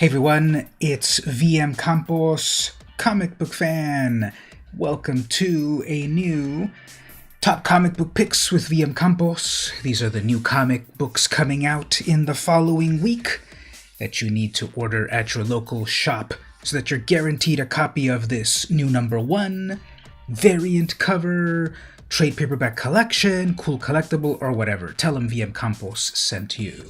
Hey everyone, it's VM Campos, comic book fan. Welcome to a new Top Comic Book Picks with VM Campos. These are the new comic books coming out in the following week that you need to order at your local shop so that you're guaranteed a copy of this new #1, variant cover, trade paperback collection, cool collectible, or whatever. Tell them VM Campos sent you.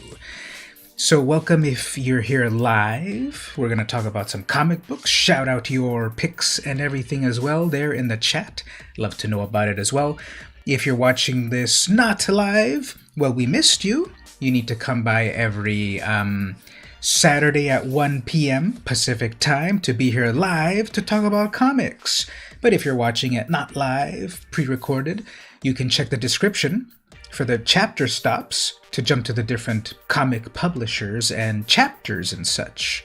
So welcome if you're here live. We're going to talk about some comic books. Shout out your picks and everything as well there in the chat. Love to know about it as well. If you're watching this not live, well, we missed you. You need to come by every Saturday at 1 p.m. Pacific time to be here live to talk about comics. But if you're watching it not live, pre-recorded, you can check the description for the chapter stops to jump to the different comic publishers and chapters and such.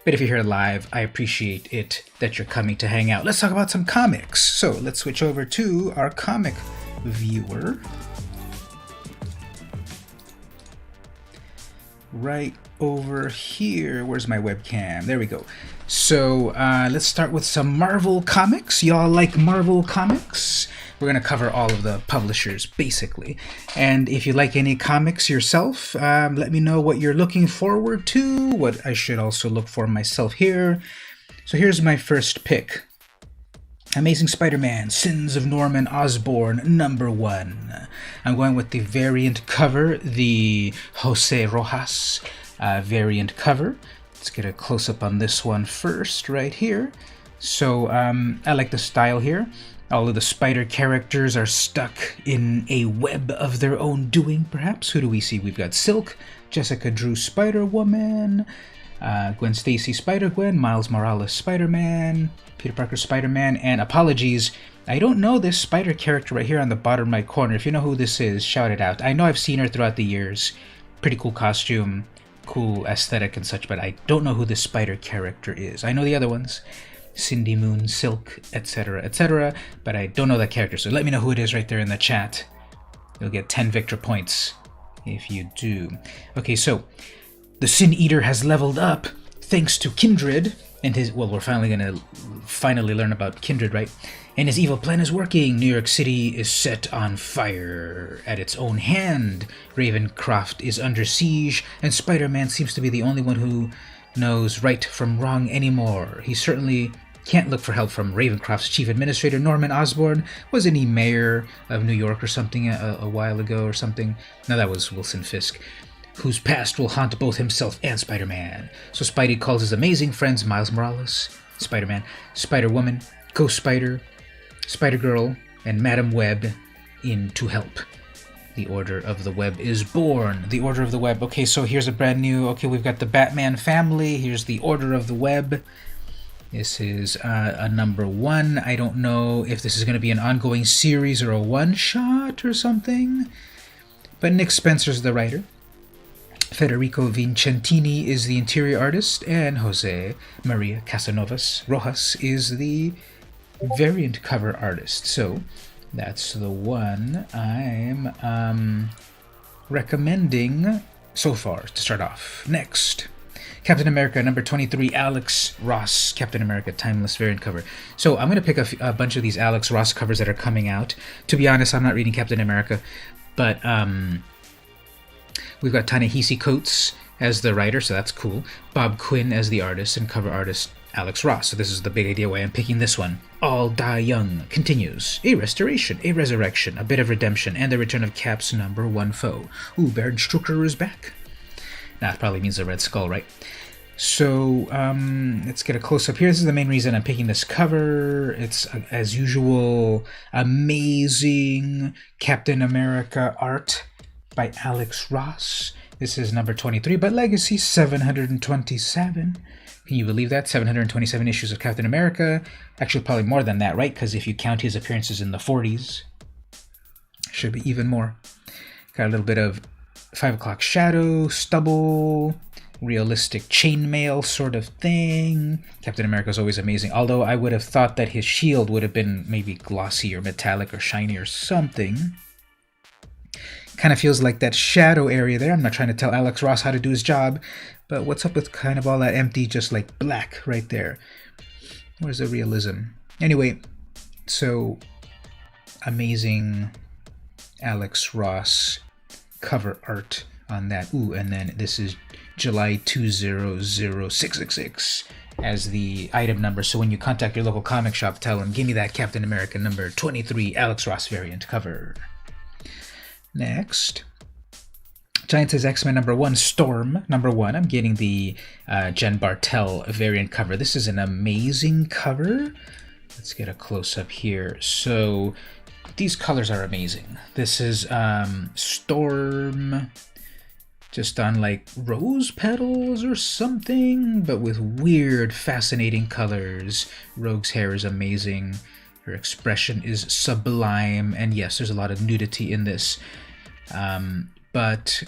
But if you're here live, I appreciate it that you're coming to hang out. Let's talk about some comics. So let's switch over to our comic viewer. Right over here. Where's my webcam? There we go. So let's start with some Marvel comics. Y'all like Marvel comics? We're going to cover all of the publishers, basically. And if you like any comics yourself, let me know what you're looking forward to, what I should also look for myself here. So here's my first pick. Amazing Spider-Man, Sins of Norman Osborn, #1. I'm going with the variant cover, the Jose Rojas variant cover. Let's get a close-up on this one first, right here. So I like the style here. All of the spider characters are stuck in a web of their own doing, perhaps. Who do we see? We've got Silk, Jessica Drew Spider-Woman, Gwen Stacy Spider-Gwen, Miles Morales Spider-Man, Peter Parker Spider-Man, and apologies, I don't know this spider character right here on the bottom right corner. If you know who this is, shout it out. I know I've seen her throughout the years. Pretty cool costume, cool aesthetic and such, but I don't know who this spider character is. I know the other ones. Cindy Moon, Silk, etc., but I don't know that character, so let me know who it is right there in the chat. You'll get 10 victor points if you do. Okay, so the Sin Eater has leveled up thanks to Kindred and his, well, we're finally gonna learn about Kindred, right? And his evil plan is working. New York City is set on fire at its own hand. Ravencroft is under siege, and Spider-Man seems to be the only one who knows right from wrong anymore. He certainly can't look for help from Ravencroft's chief administrator, Norman Osborn. Wasn't he mayor of New York or something a while ago or something? No, that was Wilson Fisk, whose past will haunt both himself and Spider-Man. So Spidey calls his amazing friends Miles Morales, Spider-Man, Spider-Woman, Ghost Spider, Spider-Girl, and Madam Web in to help. The Order of the Web is born. The Order of the Web. Okay, so here's a brand new... Okay, we've got the Batman family. Here's the Order of the Web. This is a #1. I don't know if this is going to be an ongoing series or a one-shot or something. But Nick Spencer's the writer. Federico Vincentini is the interior artist. And Jose Maria Casanovas Rojas is the variant cover artist. So that's the one I'm recommending so far to start off. Next, Captain America #23, Alex Ross, Captain America Timeless variant cover. So I'm going to pick a bunch of these Alex Ross covers that are coming out. To be honest, I'm not reading Captain America, but we've got Ta-Nehisi Coates as the writer, so that's cool. Bob Quinn as the artist, and cover artist Alex Ross. So this is the big idea why I'm picking this one. All Die Young continues. A restoration, a resurrection, a bit of redemption, and the return of Cap's #1 foe. Ooh, Baron Strucker is back. That probably means the Red Skull, right? So, let's get a close-up here. This is the main reason I'm picking this cover. It's, as usual, amazing Captain America art by Alex Ross. This is #23, but Legacy 727. Can you believe that? 727 issues of Captain America. Actually, probably more than that, right? Because if you count his appearances in the 40s, should be even more. Got a little bit of 5 o'clock shadow, stubble, realistic chainmail sort of thing. Captain America is always amazing. Although I would have thought that his shield would have been maybe glossy or metallic or shiny or something. Kind of feels like that shadow area there. I'm not trying to tell Alex Ross how to do his job, but what's up with kind of all that empty, just like black right there? Where's the realism? Anyway, so amazing Alex Ross cover art on that. Ooh, and then this is July 200666 as the item number. So when you contact your local comic shop, tell them, give me that Captain America number 23 Alex Ross variant cover. Next, Giant Says X-Men number 1, Storm number 1. I'm getting the Jen Bartel variant cover. This is an amazing cover. Let's get a close-up here. So these colors are amazing. This is Storm just on like rose petals or something, but with weird, fascinating colors. Rogue's hair is amazing. Her expression is sublime, and yes, there's a lot of nudity in this. But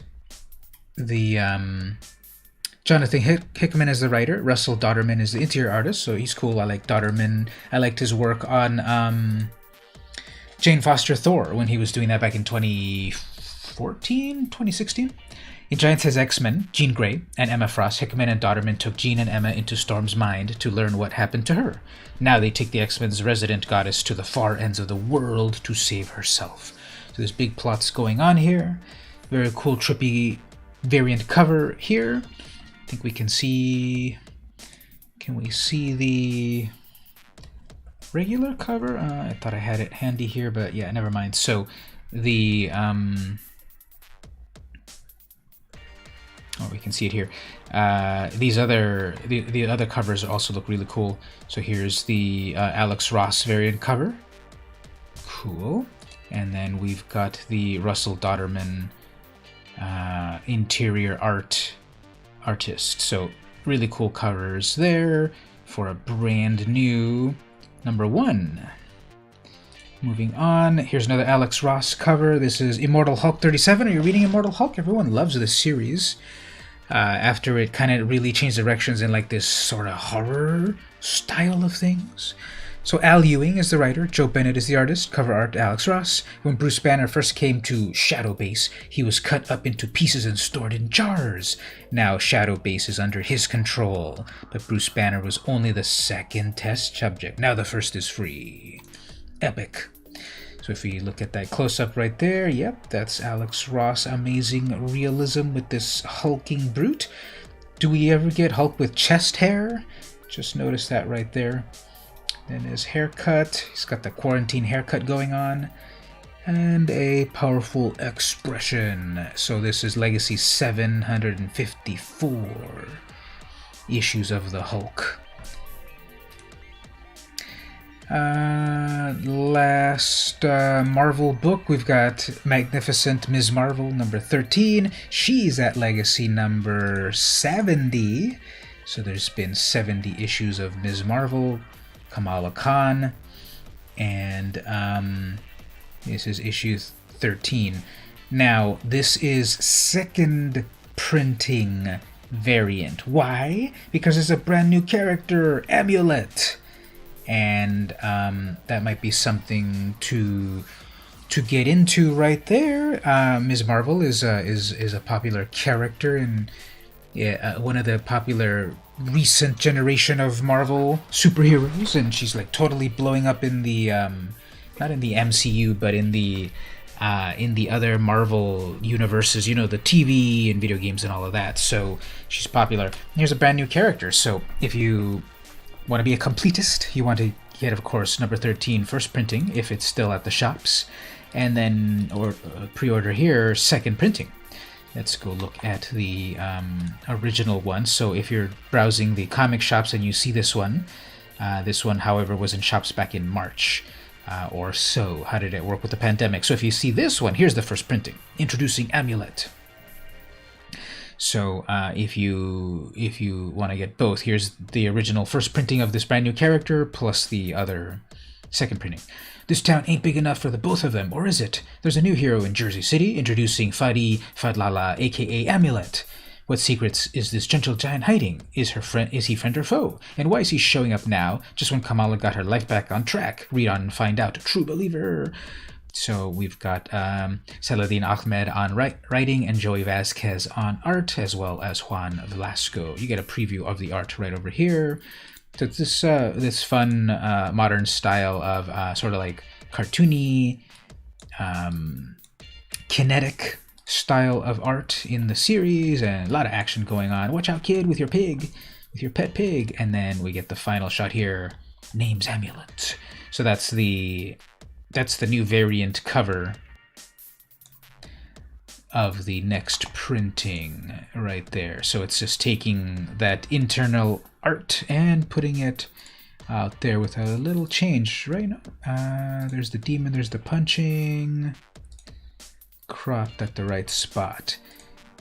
the Jonathan Hickman is the writer. Russell Dodderman is the interior artist, so he's cool. I like Dodderman. I liked his work on Jane Foster Thor when he was doing that back in 2014, 2016. In Giant Says X-Men, Jean Grey and Emma Frost, Hickman and Dodderman took Jean and Emma into Storm's mind to learn what happened to her. Now they take the X-Men's resident goddess to the far ends of the world to save herself. So there's big plots going on here. Very cool, trippy variant cover here. I think we can see... Can we see the regular cover? I thought I had it handy here, but yeah, never mind. So the... Oh, we can see it here. These other the other covers also look really cool. So here's the Alex Ross variant cover. Cool. And then we've got the Russell Dodderman interior artist. So really cool covers there for a brand new number 1. Moving on, here's another Alex Ross cover. This is Immortal Hulk 37. Are you reading Immortal Hulk? Everyone loves this series. After it kind of really changed directions in like this sort of horror style of things. So Al Ewing is the writer, Joe Bennett is the artist, cover art Alex Ross. When Bruce Banner first came to Shadow Base, he was cut up into pieces and stored in jars. Now Shadow Base is under his control, but Bruce Banner was only the second test subject. Now the first is free. Epic. So if we look at that close-up right there, yep, that's Alex Ross. Amazing realism with this hulking brute. Do we ever get Hulk with chest hair? Just notice that right there. Then his haircut. He's got the quarantine haircut going on. And a powerful expression. So this is Legacy 754. Issues of the Hulk. Last Marvel book, we've got Magnificent Ms. Marvel number 13. She's at Legacy number 70. So there's been 70 issues of Ms. Marvel, Kamala Khan, and this is issue 13. Now, this is second printing variant. Why? Because it's a brand new character, Amulet. And that might be something to get into right there. Ms. Marvel is a popular character and one of the popular recent generation of Marvel superheroes, and she's like totally blowing up in the not in the MCU, but in the other Marvel universes, you know, the TV and video games and all of that. So she's popular. Here's a brand new character. So if you want to be a completist, you want to get, of course, number 13 first printing if it's still at the shops, and then or pre-order here second printing. Let's go look at the original one. So if you're browsing the comic shops and you see this one, however, was in shops back in March or so. How did it work with the pandemic? So if you see this one, here's the first printing, introducing Amulet. So if you want to get both, here's the original first printing of this brand new character plus the other second printing. This town ain't big enough for the both of them, or is it? There's a new hero in Jersey City, introducing Fadi Fadlala, aka Amulet. What secrets is this gentle giant hiding? Is he friend or foe? And why is he showing up now, just when Kamala got her life back on track? Read on and find out. True believer. So we've got Saladin Ahmed on writing and Joey Vasquez on art, as well as Juan Velasco. You get a preview of the art right over here. So it's this fun modern style of sort of like cartoony, kinetic style of art in the series, and a lot of action going on. Watch out, kid, with your pig, with your pet pig. And then we get the final shot here. Name's Amulet. So that's the new variant cover of the next printing right there. So it's just taking that internal art and putting it out there with a little change right now. There's the demon, there's the punching, cropped at the right spot.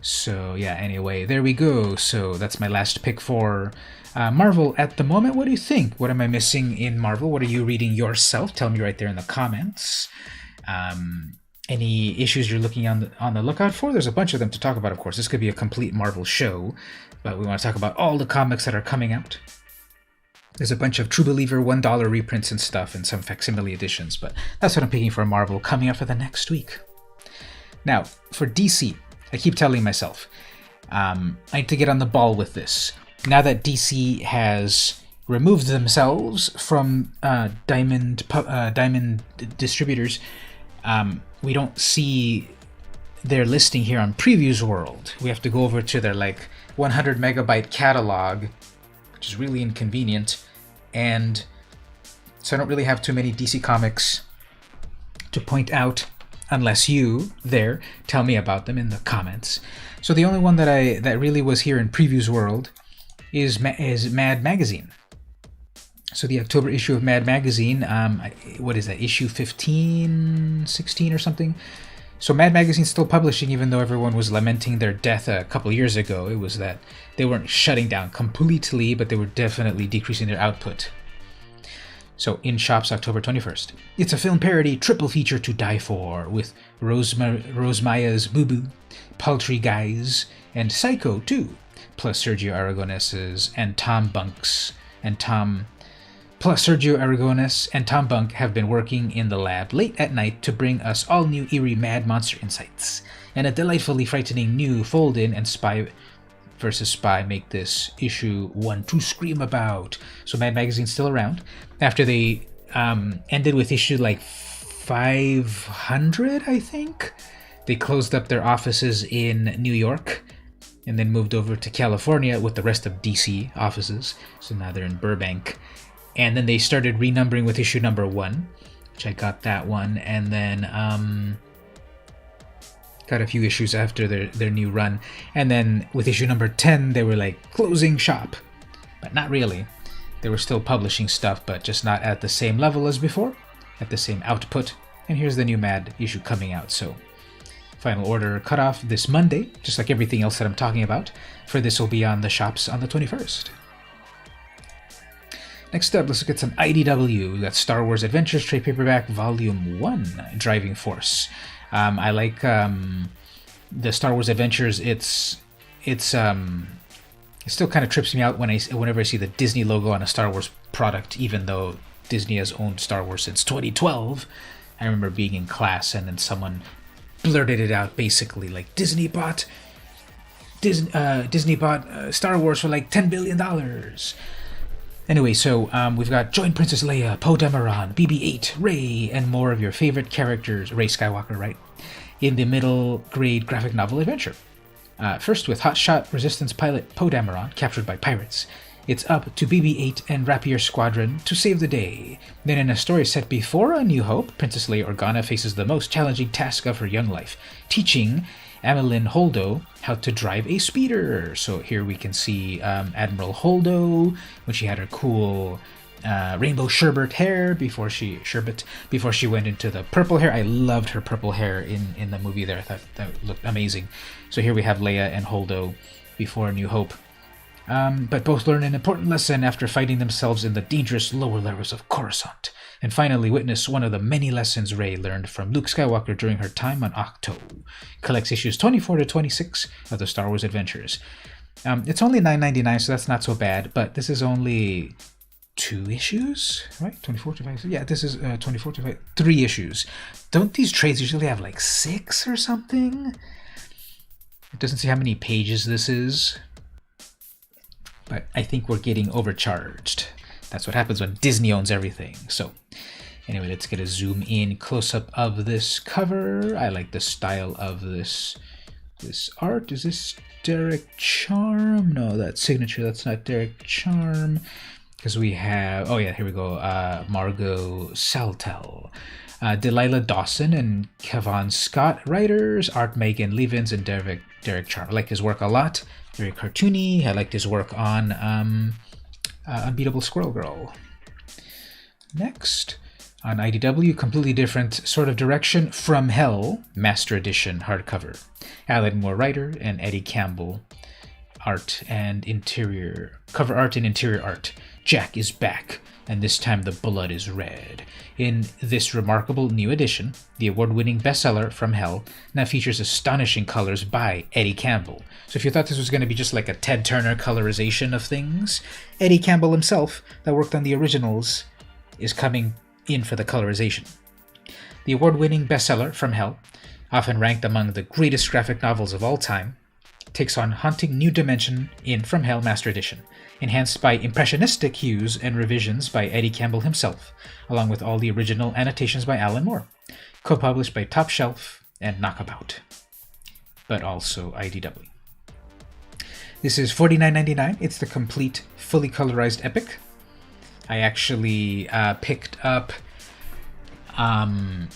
So yeah, anyway, there we go. So that's my last pick for Marvel at the moment. What do you think? What am I missing in Marvel? What are you reading yourself? Tell me right there in the comments. Any issues you're looking on the lookout for? There's a bunch of them to talk about, of course. This could be a complete Marvel show, but we want to talk about all the comics that are coming out. There's a bunch of True Believer $1 reprints and stuff, and some facsimile editions, but that's what I'm picking for Marvel coming up for the next week. Now, for DC, I keep telling myself, I need to get on the ball with this. Now that DC has removed themselves from Diamond distributors, we don't see their listing here on Previews World. We have to go over to their like 100 megabyte catalog, which is really inconvenient, and so I don't really have too many DC comics to point out unless you there tell me about them in the comments. So the only one that really was here in Previews World is Mad Magazine. So the October issue of Mad Magazine, what is that, issue 15, 16 or something? So Mad Magazine's still publishing, even though everyone was lamenting their death a couple years ago. It was that they weren't shutting down completely, but they were definitely decreasing their output. So in shops October 21st. It's a film parody triple feature to die for, with Rose Maya's Boo Boo, Paltry Guys, and Psycho 2, plus Sergio Aragones's and Tom Bunk's Plus, Sergio Aragones and Tom Bunk have been working in the lab late at night to bring us all new eerie mad monster insights, and a delightfully frightening new fold-in and spy versus spy make this issue one to scream about. So Mad Magazine's still around. After they ended with issue like 500, I think, they closed up their offices in New York and then moved over to California with the rest of DC offices. So now they're in Burbank. And then they started renumbering with issue number 1, which I got that one, and then got a few issues after their new run. And then with issue number 10, they were like closing shop, but not really. They were still publishing stuff, but just not at the same level as before, at the same output. And here's the new Mad issue coming out. So final order cutoff this Monday, just like everything else that I'm talking about. For this will be on the shops on the 21st. Next up, let's look at some IDW. We got Star Wars Adventures Trade Paperback Volume 1, Driving Force. I like the Star Wars Adventures. It still kind of trips me out whenever I see the Disney logo on a Star Wars product, even though Disney has owned Star Wars since 2012. I remember being in class and then someone blurted it out basically like Disney bought Star Wars for like $10 billion. Anyway, so we've got Join Princess Leia, Poe Dameron, BB-8, Rey, and more of your favorite characters, Rey Skywalker, right, in the middle grade graphic novel adventure. First with hotshot Resistance pilot Poe Dameron, captured by pirates. It's up to BB-8 and Rapier Squadron to save the day. Then in a story set before A New Hope, Princess Leia Organa faces the most challenging task of her young life, teaching Amelin Holdo how to drive a speeder. So here we can see Admiral Holdo when she had her cool rainbow sherbet hair before she went into the purple hair. I loved her purple hair in the movie there. I thought that looked amazing. So here we have Leia and Holdo before A New Hope. But both learn an important lesson after fighting themselves in the dangerous lower levels of Coruscant, and finally witness one of the many lessons Rey learned from Luke Skywalker during her time on Ahch-To. Collects issues 24 to 26 of the Star Wars Adventures. It's only $9.99, so that's not so bad, but this is only 2 issues, right? 24 to 5. Yeah, this is 24 to 5. 3 issues. Don't these trades usually have like 6 or something? It doesn't say how many pages this is, but I think we're getting overcharged. That's what happens when Disney owns everything. So anyway, let's get a zoom in close-up of this cover. I like the style of this art. Is this Derek Charm? No, that's Signature. That's not Derek Charm. Because we have, oh yeah, here we go, Margot Saltel. Delilah Dawson and Kevon Scott writers, art Megan Levins and Derek Charm. I like his work a lot. Very cartoony. I liked his work on Unbeatable Squirrel Girl. Next, on IDW, completely different sort of direction. From Hell, Master Edition hardcover. Alan Moore writer and Eddie Campbell art and interior, cover art and interior art. Jack is back, and this time the blood is red. In this remarkable new edition, the award-winning bestseller From Hell now features astonishing colors by Eddie Campbell. So if you thought this was going to be just like a Ted Turner colorization of things, Eddie Campbell himself, that worked on the originals, is coming in for the colorization. The award-winning bestseller From Hell, often ranked among the greatest graphic novels of all time, takes on haunting new dimension in From Hell Master Edition, enhanced by impressionistic hues and revisions by Eddie Campbell himself, along with all the original annotations by Alan Moore, co-published by Top Shelf and Knockabout, but also IDW. This is $49.99. It's the complete, fully colorized epic. I actually picked up. I'm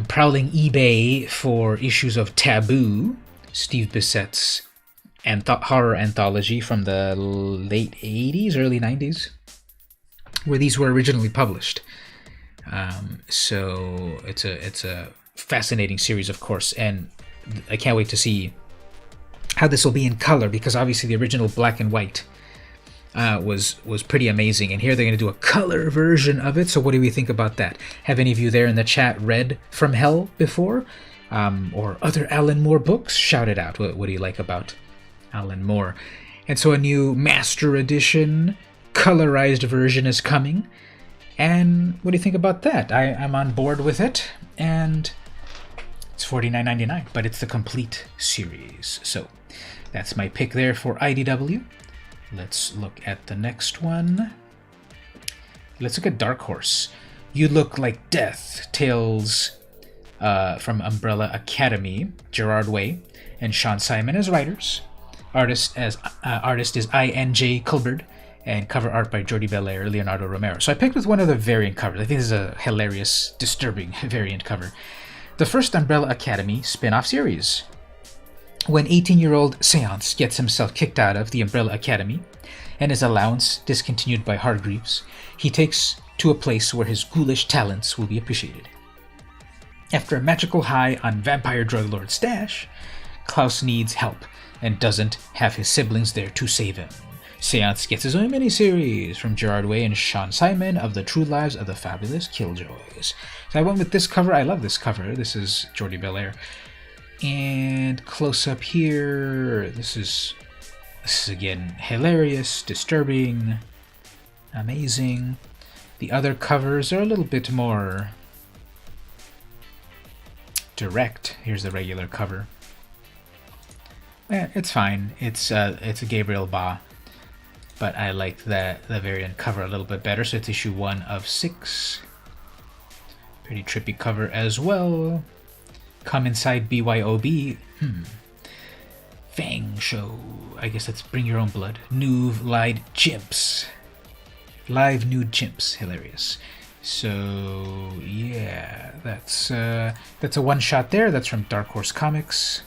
prowling eBay for issues of Taboo, Steve Bissett's horror anthology from the late 80s, early 90s, where these were originally published. So it's a fascinating series, of course, and I can't wait to see how this will be in color, because obviously the original black and white was pretty amazing, and here they're going to do a color version of it. So what do we think about that? Have any of you there in the chat read From Hell before? Or other Alan Moore books? Shout it out. What do you like about Alan Moore? And so a new Master Edition colorized version is coming. And what do you think about that? I'm on board with it. And it's $49.99, but it's the complete series. So that's my pick there for IDW. Let's look at the next one. Let's look at Dark Horse. You Look Like Death, Tales from Umbrella Academy, Gerard Way and Sean Simon as writers. Artist is I.N.J. Culberd, and cover art by Jordi Belair, Leonardo Romero. So I picked with one of the variant covers. I think this is a hilarious, disturbing variant cover. The first Umbrella Academy spin-off series. When 18-year-old Seance gets himself kicked out of the Umbrella Academy and his allowance discontinued by Hargreaves, he takes to a place where his ghoulish talents will be appreciated. After a magical high on vampire drug lord Stash, Klaus needs help and doesn't have his siblings there to save him. Seance gets his own miniseries from Gerard Way and Sean Simon of the True Lives of the Fabulous Killjoys. So I went with this cover. I love this cover. This is Jordi Belair. And close up here, this is again hilarious, disturbing, amazing. The other covers are a little bit more direct. Here's the regular cover. It's fine. It's a Gabriel Ba, but I like the variant cover a little bit better. So it's issue 1 of 6. Pretty trippy cover as well. Come Inside BYOB. Fang Show. I guess that's Bring Your Own Blood. Nude Live Chimps. Live Nude Chimps. Hilarious. So yeah, that's a one-shot there. That's from Dark Horse Comics.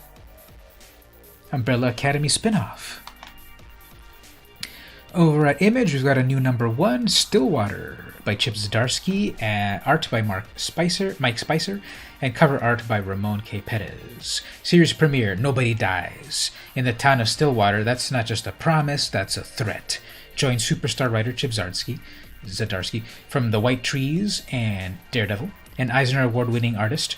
Umbrella Academy spinoff. Over at Image, we've got a new #1, Stillwater, by Chip Zdarsky, art by Mike Spicer, and cover art by Ramon K. Perez. Series premiere, Nobody Dies. In the town of Stillwater, that's not just a promise, that's a threat. Join superstar writer Chip Zdarsky from The White Trees and Daredevil, and Eisner Award-winning artist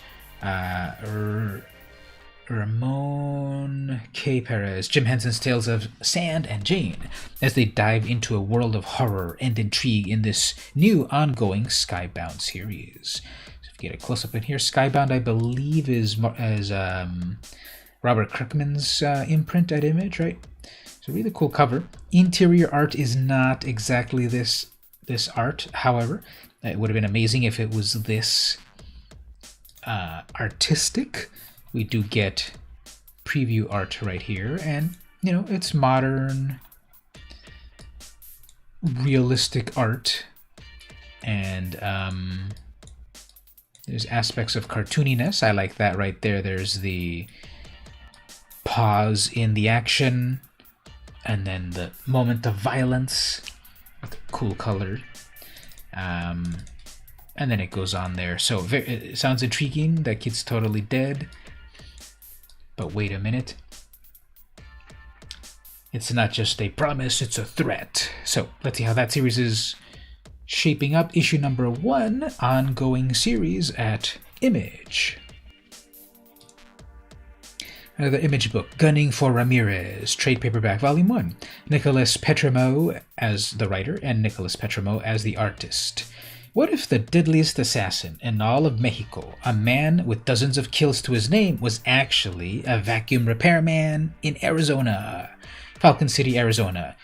Ramon K. Perez, Jim Henson's Tales of Sand and Jane, as they dive into a world of horror and intrigue in this new ongoing Skybound series. So if you get a close-up in here, Skybound, I believe, is Robert Kirkman's imprint at Image, right? So really cool cover. Interior art is not exactly this art, however. It would have been amazing if it was this artistic. We do get preview art right here, and it's modern, realistic art, and there's aspects of cartooniness. I like that right there. There's the pause in the action, and then the moment of violence with cool color. And then it goes on there. So it sounds intriguing. That kid's totally dead. But wait a minute. It's not just a promise, it's a threat. So let's see how that series is shaping up. Issue number 1, ongoing series at Image. Another Image book, Gunning for Ramirez, trade paperback, volume 1. Nicholas Petremo as the writer and Nicholas Petremo as the artist. What if the deadliest assassin in all of Mexico, a man with dozens of kills to his name, was actually a vacuum repairman in Arizona? Falcon City, Arizona.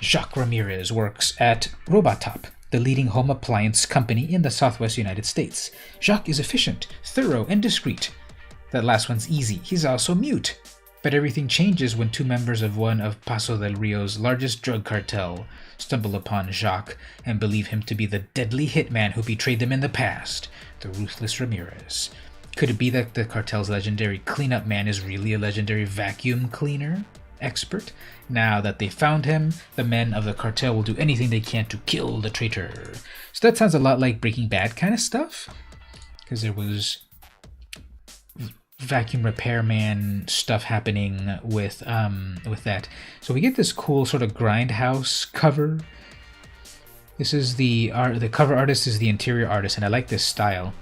Jacques Ramirez works at Robotop, the leading home appliance company in the southwest United States. Jacques is efficient, thorough, and discreet. That last one's easy. He's also mute. But everything changes when 2 members of one of Paso del Rio's largest drug cartel stumble upon Jacques and believe him to be the deadly hitman who betrayed them in the past, the ruthless Ramirez. Could it be that the cartel's legendary cleanup man is really a legendary vacuum cleaner expert? Now that they found him, the men of the cartel will do anything they can to kill the traitor. So that sounds a lot like Breaking Bad kind of stuff, because there was vacuum repairman stuff happening with that. So we get this cool sort of grindhouse cover. This is the cover artist is the interior artist, and I like this style.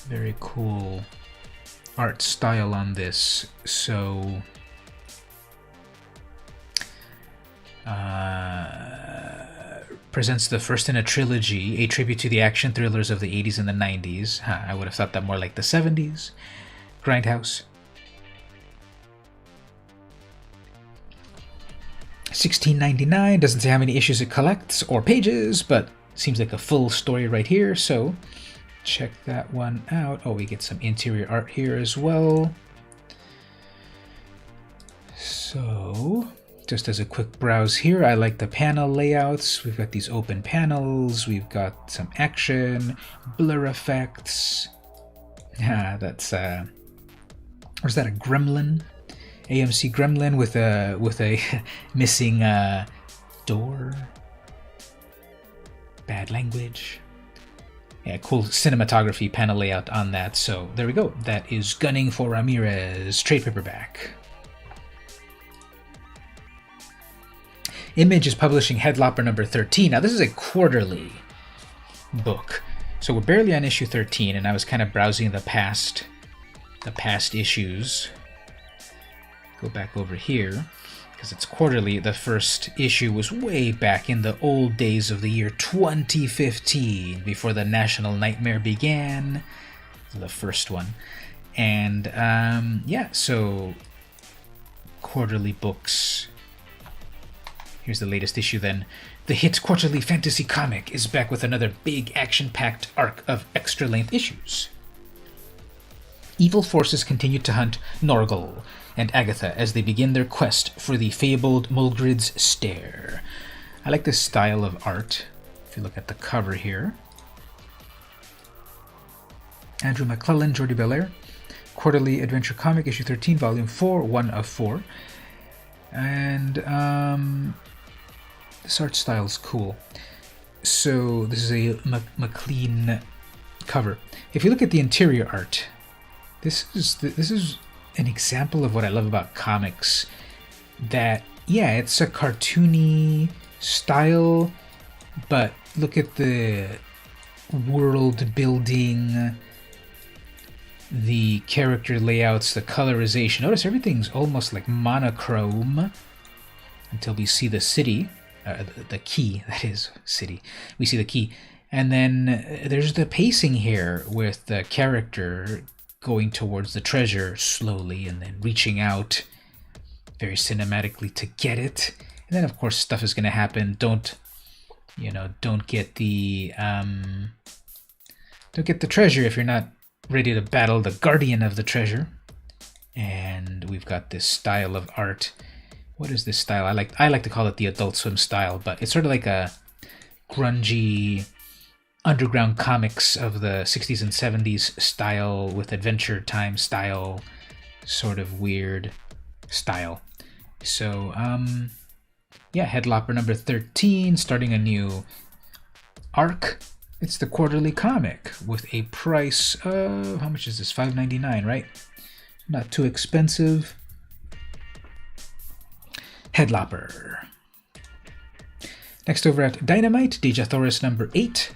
Very cool art style on this. So presents the first in a trilogy, a tribute to the action thrillers of the 80s and the 90s. I would have thought that more like the 70s. Grindhouse. $16.99. Doesn't say how many issues it collects or pages, but seems like a full story right here, so check that one out. Oh, we get some interior art here as well. So just as a quick browse here, I like the panel layouts. We've got these open panels, we've got some action, blur effects. That's or is that a gremlin? AMC gremlin with a missing door. Bad language. Yeah, cool cinematography panel layout on that. So there we go. That is Gunning for Ramirez, trade paperback. Image is publishing Headlopper number 13. Now this is a quarterly book. So we're barely on issue 13, and I was kind of browsing the past issues. Go back over here, because it's quarterly. The first issue was way back in the old days of the year 2015, before the National Nightmare began, the first one. And yeah, so quarterly books. Here's the latest issue then. The hit quarterly fantasy comic is back with another big action-packed arc of extra-length issues. Evil forces continue to hunt Norgal and Agatha as they begin their quest for the fabled Mulgrid's Stare. I like this style of art. If you look at the cover here. Andrew McClellan, Jordi Belair. Quarterly Adventure Comic, issue 13, volume 4, 1 of 4. And this art style is cool. So this is a McLean cover. If you look at the interior art, this is an example of what I love about comics. That, yeah, it's a cartoony style, but look at the world building, the character layouts, the colorization. Notice everything's almost like monochrome until we see the city, the key, that is, city. We see the key. And then there's the pacing here with the character going towards the treasure slowly and then reaching out very cinematically to get it. And then, of course, stuff is going to happen. Don't get the treasure if you're not ready to battle the guardian of the treasure. And we've got this style of art. What is this style? I like to call it the Adult Swim style, but it's sort of like a grungy underground comics of the 60s and 70s style with Adventure Time style, sort of weird style. So, yeah, Headlopper number 13, starting a new arc. It's the quarterly comic with a price of, how much is this? $5.99, right? Not too expensive. Headlopper. Next over at Dynamite, Deja Thoris number 8.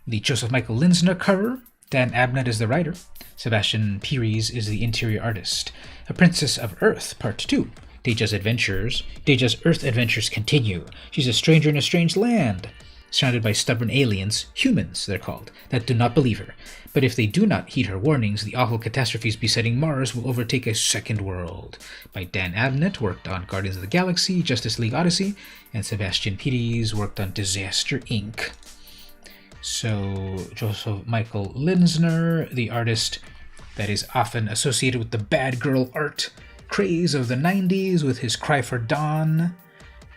The Joseph Michael Linsner cover. Dan Abnett is the writer. Sebastian Pires is the interior artist. A Princess of Earth, Part 2. Deja's Earth adventures continue. She's a stranger in a strange land, surrounded by stubborn aliens, humans they're called, that do not believe her. But if they do not heed her warnings, the awful catastrophes besetting Mars will overtake a second world. By Dan Abnett, worked on Guardians of the Galaxy, Justice League Odyssey, and Sebastian Pires worked on Disaster Inc. So, Joseph Michael Linsner, the artist that is often associated with the bad girl art craze of the 90s with his Cry for Dawn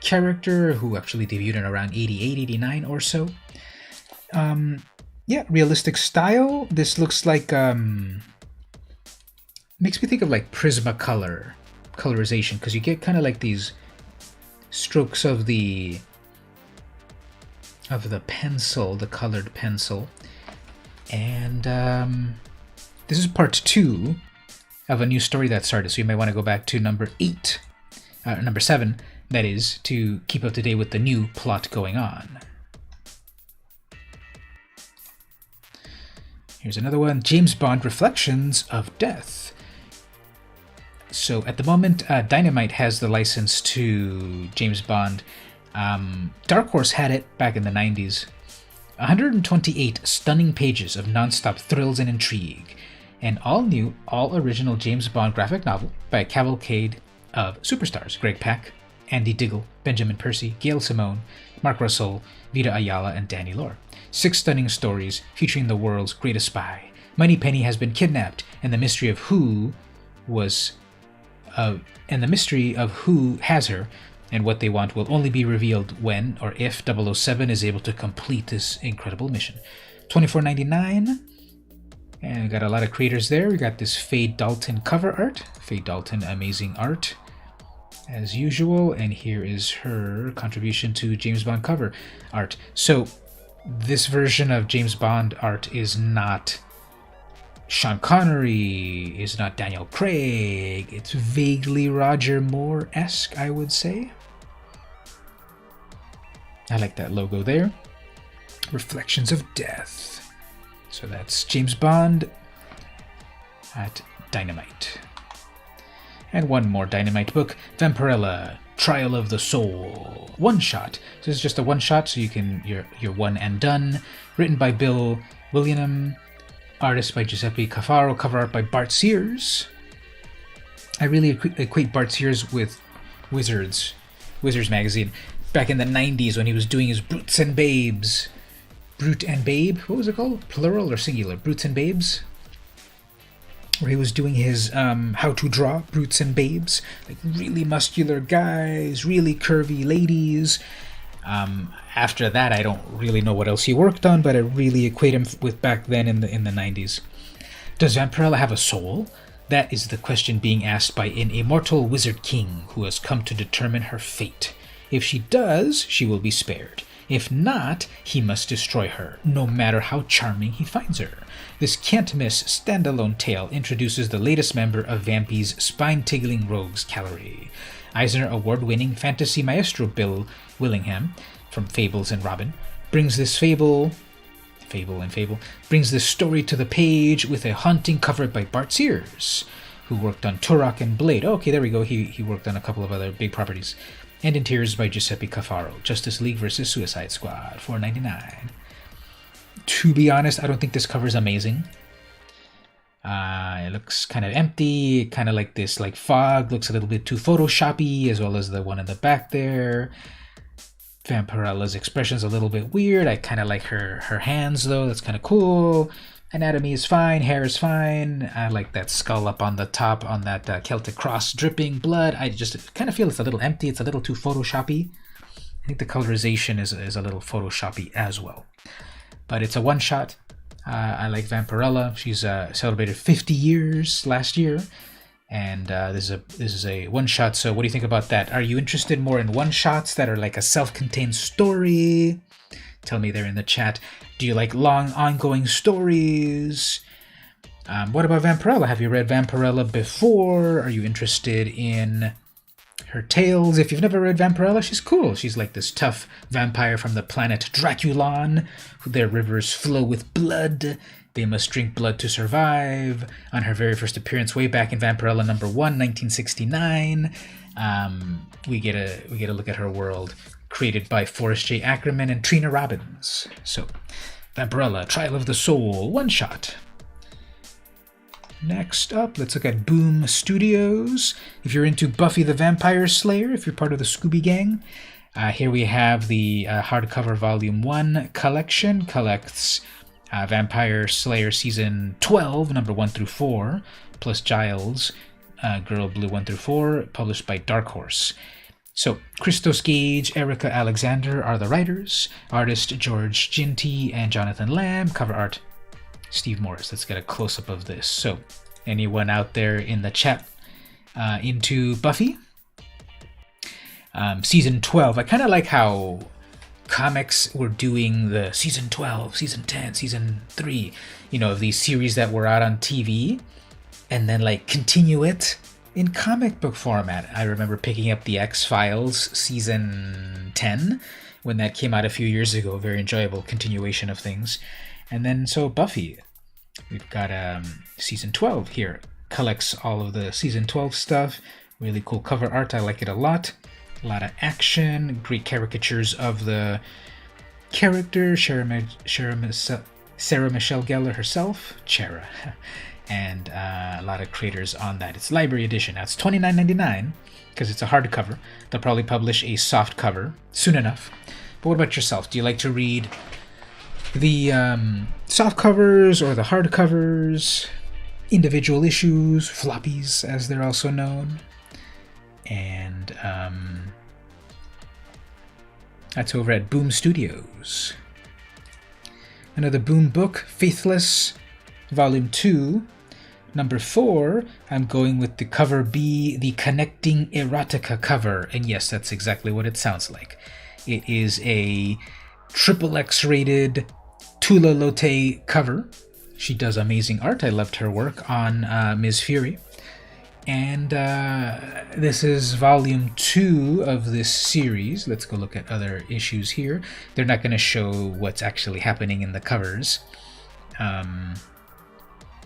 character, who actually debuted in around 88, 89 or so. Yeah, realistic style. This looks like, makes me think of like Prismacolor colorization, because you get kind of like these strokes of the pencil, the colored pencil. And this is part 2 of a new story that started, so you may want to go back to number 7, that is, to keep up to date with the new plot going on. Here's another one, James Bond Reflections of Death. So at the moment, Dynamite has the license to James Bond. Dark Horse had it back in the 90s. 128 stunning pages of non-stop thrills and intrigue. An all-new, all-original James Bond graphic novel by a cavalcade of superstars. Greg Pak, Andy Diggle, Benjamin Percy, Gail Simone, Mark Russell, Vita Ayala, and Danny Lore. 6 stunning stories featuring the world's greatest spy. Moneypenny has been kidnapped, and the mystery of who has her and what they want will only be revealed when or if 007 is able to complete this incredible mission. $24.99. And we got a lot of creators there. We got this Faye Dalton cover art. Faye Dalton, amazing art, as usual. And here is her contribution to James Bond cover art. So this version of James Bond art is not Sean Connery, is not Daniel Craig. It's vaguely Roger Moore-esque, I would say. I like that logo there. Reflections of Death. So that's James Bond at Dynamite. And one more Dynamite book, Vampirella, Trial of the Soul. One shot. So this is just a one shot, so you can you're one and done. Written by Bill William, artist by Giuseppe Cafaro, cover art by Bart Sears. I really equate Bart Sears with Wizards magazine. Back in the 90s when he was doing his Brutes and Babes. Brute and Babe? What was it called? Plural or singular? Brutes and Babes? Where he was doing his how to draw Brutes and Babes. Like really muscular guys, really curvy ladies. After that, I don't really know what else he worked on, but I really equate him with back then in the 90s. Does Vampirella have a soul? That is the question being asked by an immortal wizard king who has come to determine her fate. If she does, she will be spared. If not, he must destroy her, no matter how charming he finds her. This can't-miss standalone tale introduces the latest member of Vampy's spine-tingling rogues gallery. Eisner Award-winning fantasy maestro Bill Willingham, from Fables and Robin, brings this fable Fable and Fable, brings this story to the page with a haunting cover by Bart Sears, who worked on Turok and Blade. Oh, okay, there we go. He worked on a couple of other big properties. And interiors by Giuseppe Cafaro. Justice League versus Suicide Squad, $4.99. To be honest, I don't think this cover is amazing. It looks kind of empty, kind of like this like fog, looks a little bit too photoshoppy, as well as the one in the back there. Vampirella's expression's a little bit weird. I kind of like her hands though, that's kind of cool. Anatomy is fine, hair is fine. I like that skull up on the top on that Celtic cross dripping blood. I just kind of feel it's a little empty, it's a little too photoshoppy. I think the colorization is a little photoshoppy as well. But it's a one-shot. I like Vampirella. She's celebrated 50 years last year, and this is a one-shot. So what do you think about that? Are you interested more in one-shots that are like a self-contained story? Tell me there in the chat. Do you like long, ongoing stories? What about Vampirella? Have you read Vampirella before? Are you interested in her tales? If you've never read Vampirella, she's cool. She's like this tough vampire from the planet Draculon. Their rivers flow with blood. They must drink blood to survive. On her very first appearance way back in Vampirella number 1, 1969, we get a look at her world, created by Forrest J. Ackerman and Trina Robbins. So, Vampirella, Trial of the Soul, one shot. Next up, let's look at Boom Studios. If you're into Buffy the Vampire Slayer, if you're part of the Scooby Gang, here we have the hardcover Volume 1 collection. Collects Vampire Slayer Season 12, number 1 through 4, plus Giles, Girl Blue 1 through 4, published by Dark Horse. So, Christos Gage, Erica Alexander are the writers. Artist George Ginty and Jonathan Lamb. Cover art Steve Morris. Let's get a close-up of this. So, anyone out there in the chat into Buffy? Season 12. I kind of like how comics were doing the Season 12, Season 10, Season 3, you know, of these series that were out on TV, and then, like, continue it in comic book format. I remember picking up the X-Files Season 10 when that came out a few years ago. Very enjoyable continuation of things. And then, so Buffy, we've got Season 12 here. Collects all of the Season 12 stuff. Really cool cover art. I like it a lot. A lot of action. Great caricatures of the character. Sarah Michelle Gellar herself. Chera. And a lot of creators on that. It's library edition. That's $29.99 because it's a hardcover. They'll probably publish a soft cover soon enough. But what about yourself? Do you like to read the soft covers or the hard covers, individual issues, floppies as they're also known? And that's over at Boom Studios. Another Boom book, Faithless, Volume 2, number 4. I'm going with the cover B, the Connecting Erotica cover. And yes, that's exactly what it sounds like. It is a XXX rated Tula Lotte cover. She does amazing art. I loved her work on Ms. Fury. And this is volume 2 of this series. Let's go look at other issues here. They're not going to show what's actually happening in the covers.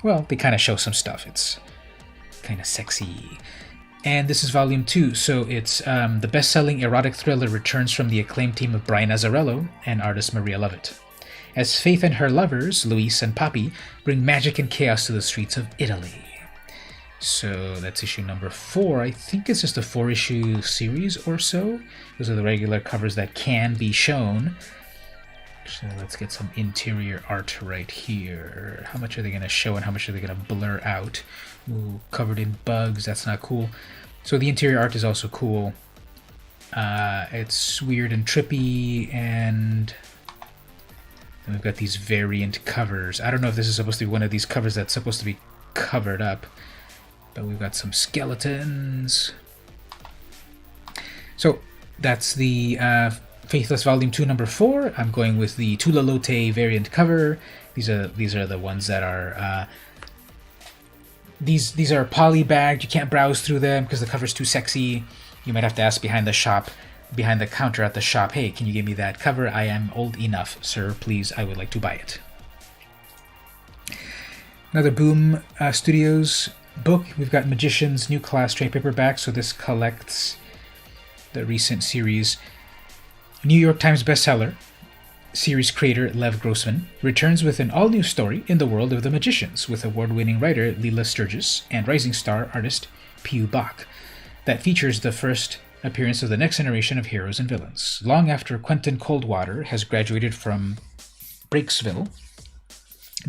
Well, they kind of show some stuff. It's kind of sexy. And this is volume 2, so it's the best-selling erotic thriller returns from the acclaimed team of Brian Azzarello and artist Maria Lovett, as Faith and her lovers, Luis and Papi, bring magic and chaos to the streets of Italy. So that's issue number 4. I think it's just a 4-issue series or so. Those are the regular covers that can be shown. So let's get some interior art right here. How much are they going to show and how much are they going to blur out? Ooh, covered in bugs. That's not cool. So the interior art is also cool. It's weird and trippy, and then we've got these variant covers. I don't know if this is supposed to be one of these covers that's supposed to be covered up, but we've got some skeletons. So that's the Faithless Volume 2, number 4. I'm going with the Tula Lotte variant cover. These are the ones that are these are poly-bagged. You can't browse through them because the cover's too sexy. You might have to ask behind the counter at the shop, hey, can you give me that cover? I am old enough, sir. Please, I would like to buy it. Another Boom Studios book. We've got Magician's New Class trade paperback, so this collects the recent series. New York Times bestseller, series creator Lev Grossman returns with an all-new story in the world of the Magicians with award-winning writer Leela Sturgis and rising star artist Piu Bach that features the first appearance of the next generation of heroes and villains. Long after Quentin Coldwater has graduated from Breaksville,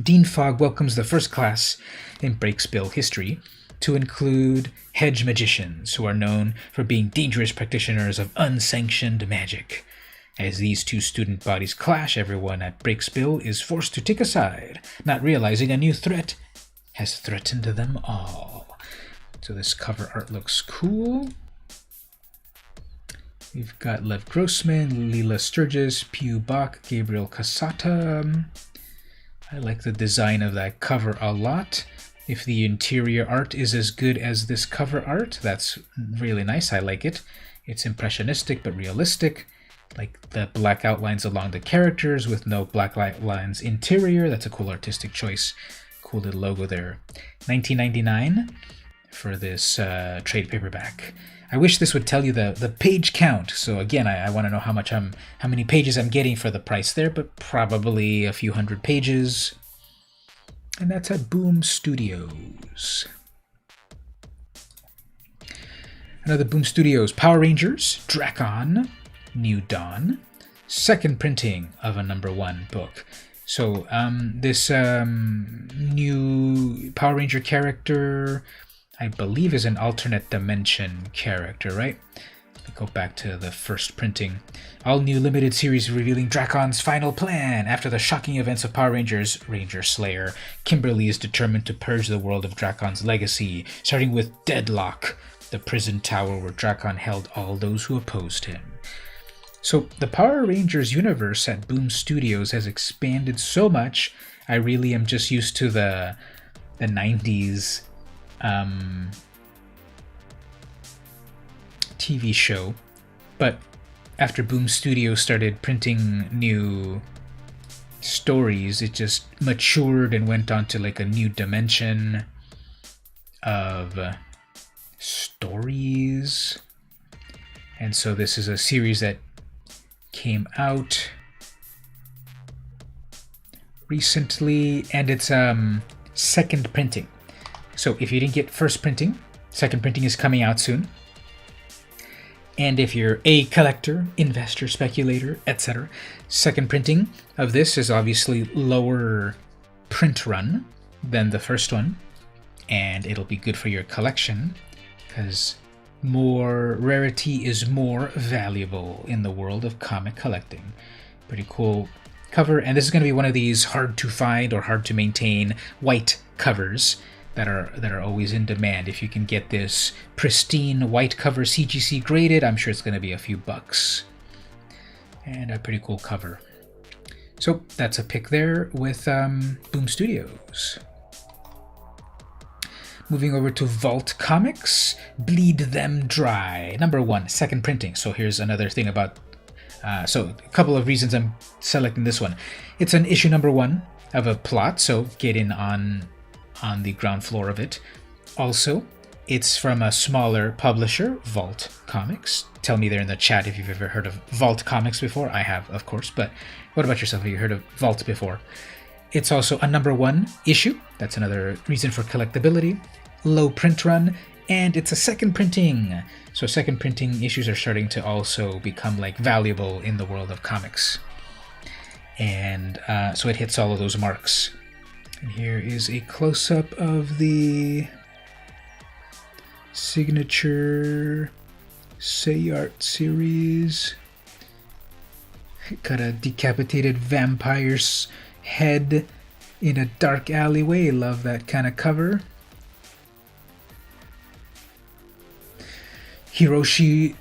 Dean Fogg welcomes the first class in Breaksville history to include hedge magicians who are known for being dangerous practitioners of unsanctioned magic. As these two student bodies clash, everyone at Breaksville is forced to take a side, not realizing a new threat has threatened them all. So this cover art looks cool. We've got Lev Grossman, Leela Sturgis, Piu Bach, Gabriel Casata. I like the design of that cover a lot. If the interior art is as good as this cover art, that's really nice. I like it. It's impressionistic but realistic. Like the black outlines along the characters with no black outlines interior. That's a cool artistic choice. Cool little logo there. $19.99 for this trade paperback. I wish this would tell you the page count. So again, I want to know how many pages I'm getting for the price there, but probably a few hundred pages. And that's at Boom Studios. Another Boom Studios, Power Rangers, Drakon, New Dawn, second printing of a #1 book. So this new Power Ranger character, I believe, is an alternate dimension character, right? Go back to the first printing. All new limited series revealing Drakon's final plan. After the shocking events of Power Rangers Ranger Slayer, Kimberly is determined to purge the world of Drakon's legacy, starting with Deadlock, the prison tower where Drakon held all those who opposed him. So the Power Rangers universe at Boom Studios has expanded so much. I really am just used to the 90s TV show, but after Boom Studios started printing new stories, it just matured and went on to like a new dimension of stories. And so this is a series that came out recently, and it's second printing. So if you didn't get first printing, second printing is coming out soon. And if you're a collector, investor, speculator, etc., second printing of this is obviously lower print run than the first one, and it'll be good for your collection because more rarity is more valuable in the world of comic collecting. Pretty cool cover, and this is going to be one of these hard to find or hard to maintain white covers that are always in demand. If you can get this pristine white cover CGC graded, I'm sure it's going to be a few bucks. And a pretty cool cover. So that's a pick there with Boom Studios. Moving over to Vault Comics, Bleed Them Dry, #1, second printing. So here's another thing about, so a couple of reasons I'm selecting this one. It's an issue #1 of a plot, so get in on the ground floor of it. Also, it's from a smaller publisher, Vault Comics. Tell me there in the chat if you've ever heard of Vault Comics before. I have, of course, but what about yourself? Have you heard of Vault before? It's also a #1 issue. That's another reason for collectability. Low print run, and it's a second printing. So second printing issues are starting to also become like valuable in the world of comics. And so it hits all of those marks. And here is a close-up of the signature Say Art series. Got a decapitated vampire's head in a dark alleyway. Love that kind of cover. Hiroshi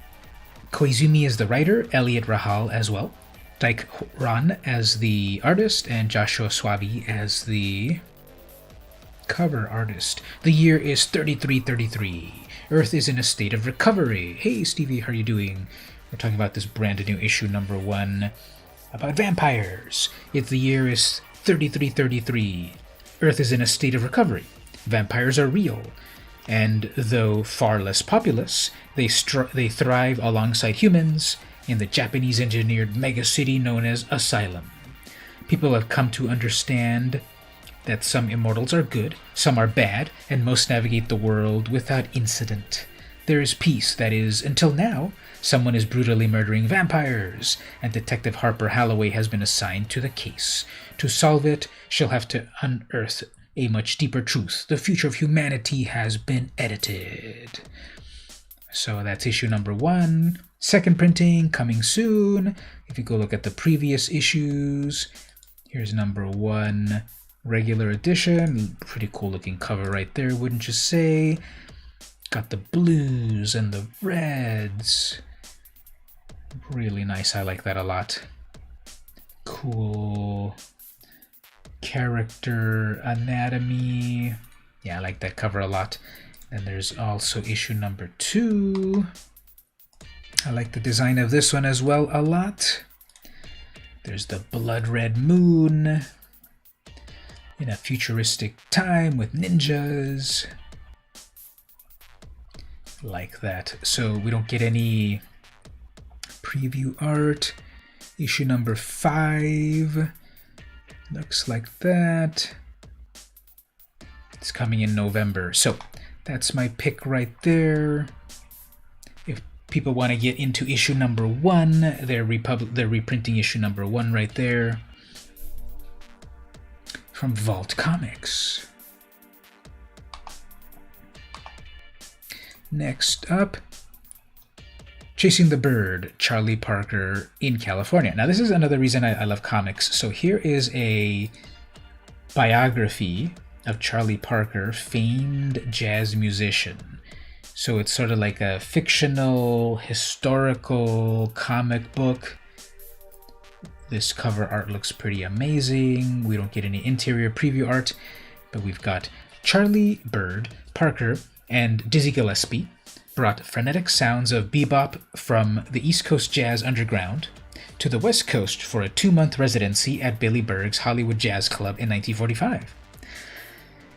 Koizumi is the writer, Elliot Rahal as well. Dyke Ron as the artist, and Joshua Swaby as the cover artist. The year is 3333. Earth is in a state of recovery. Hey Stevie, how are you doing? We're talking about this brand new issue #1 about vampires. The year is 3333. Earth is in a state of recovery. Vampires are real, and though far less populous, they thrive alongside humans in the Japanese-engineered megacity known as Asylum. People have come to understand that some immortals are good, some are bad, and most navigate the world without incident. There is peace, that is, until now, someone is brutally murdering vampires, and Detective Harper Halloway has been assigned to the case. To solve it, she'll have to unearth a much deeper truth. The future of humanity has been edited. So that's issue number 1. Second printing, coming soon. If you go look at the previous issues, here's number 1, regular edition. Pretty cool looking cover right there, wouldn't you say? Got the blues and the reds. Really nice, I like that a lot. Cool character anatomy. Yeah, I like that cover a lot. And there's also issue number 2. I like the design of this one as well a lot. There's the blood red moon in a futuristic time with ninjas. Like that. So we don't get any preview art. Issue number 5 looks like that. It's coming in November. So that's my pick right there. If people want to get into issue number 1, they're reprinting issue number 1 right there from Vault Comics. Next up, Chasing the Bird, Charlie Parker in California. Now this is another reason I love comics. So here is a biography of Charlie Parker, famed jazz musician. So it's sort of like a fictional, historical comic book. This cover art looks pretty amazing. We don't get any interior preview art, but we've got Charlie Bird Parker and Dizzy Gillespie brought frenetic sounds of bebop from the East Coast Jazz Underground to the West Coast for a 2-month residency at Billy Berg's Hollywood Jazz Club in 1945.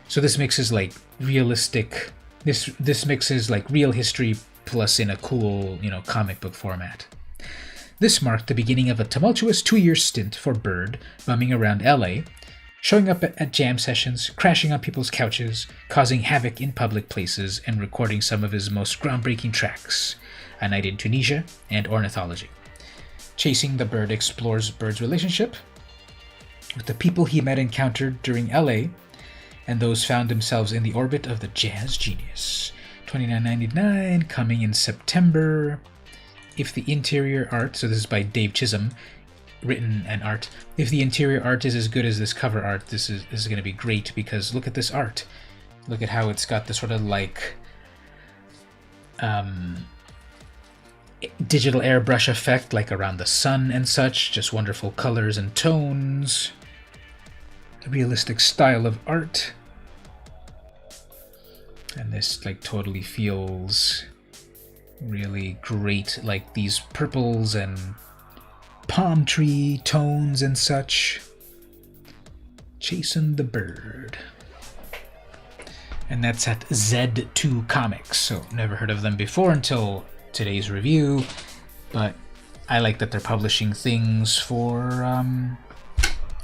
So this mixes like realistic, this mixes like real history plus in a cool, comic book format. This marked the beginning of a tumultuous 2-year stint for Bird, bumming around LA, showing up at jam sessions, crashing on people's couches, causing havoc in public places, and recording some of his most groundbreaking tracks, A Night in Tunisia and Ornithology. Chasing the Bird explores Bird's relationship with the people he met and encountered during LA, and those found themselves in the orbit of the jazz genius. $29.99, coming in September. If the interior art, so this is by Dave Chisholm, written and art. If the interior art is as good as this cover art, this is going to be great, because look at this art. Look at how it's got the sort of like digital airbrush effect, like around the sun and such. Just wonderful colors and tones. A realistic style of art. And this like totally feels really great, like these purples and palm tree tones and such. Chasing the Bird. And that's at Z2 Comics. So never heard of them before until today's review. But I like that they're publishing things for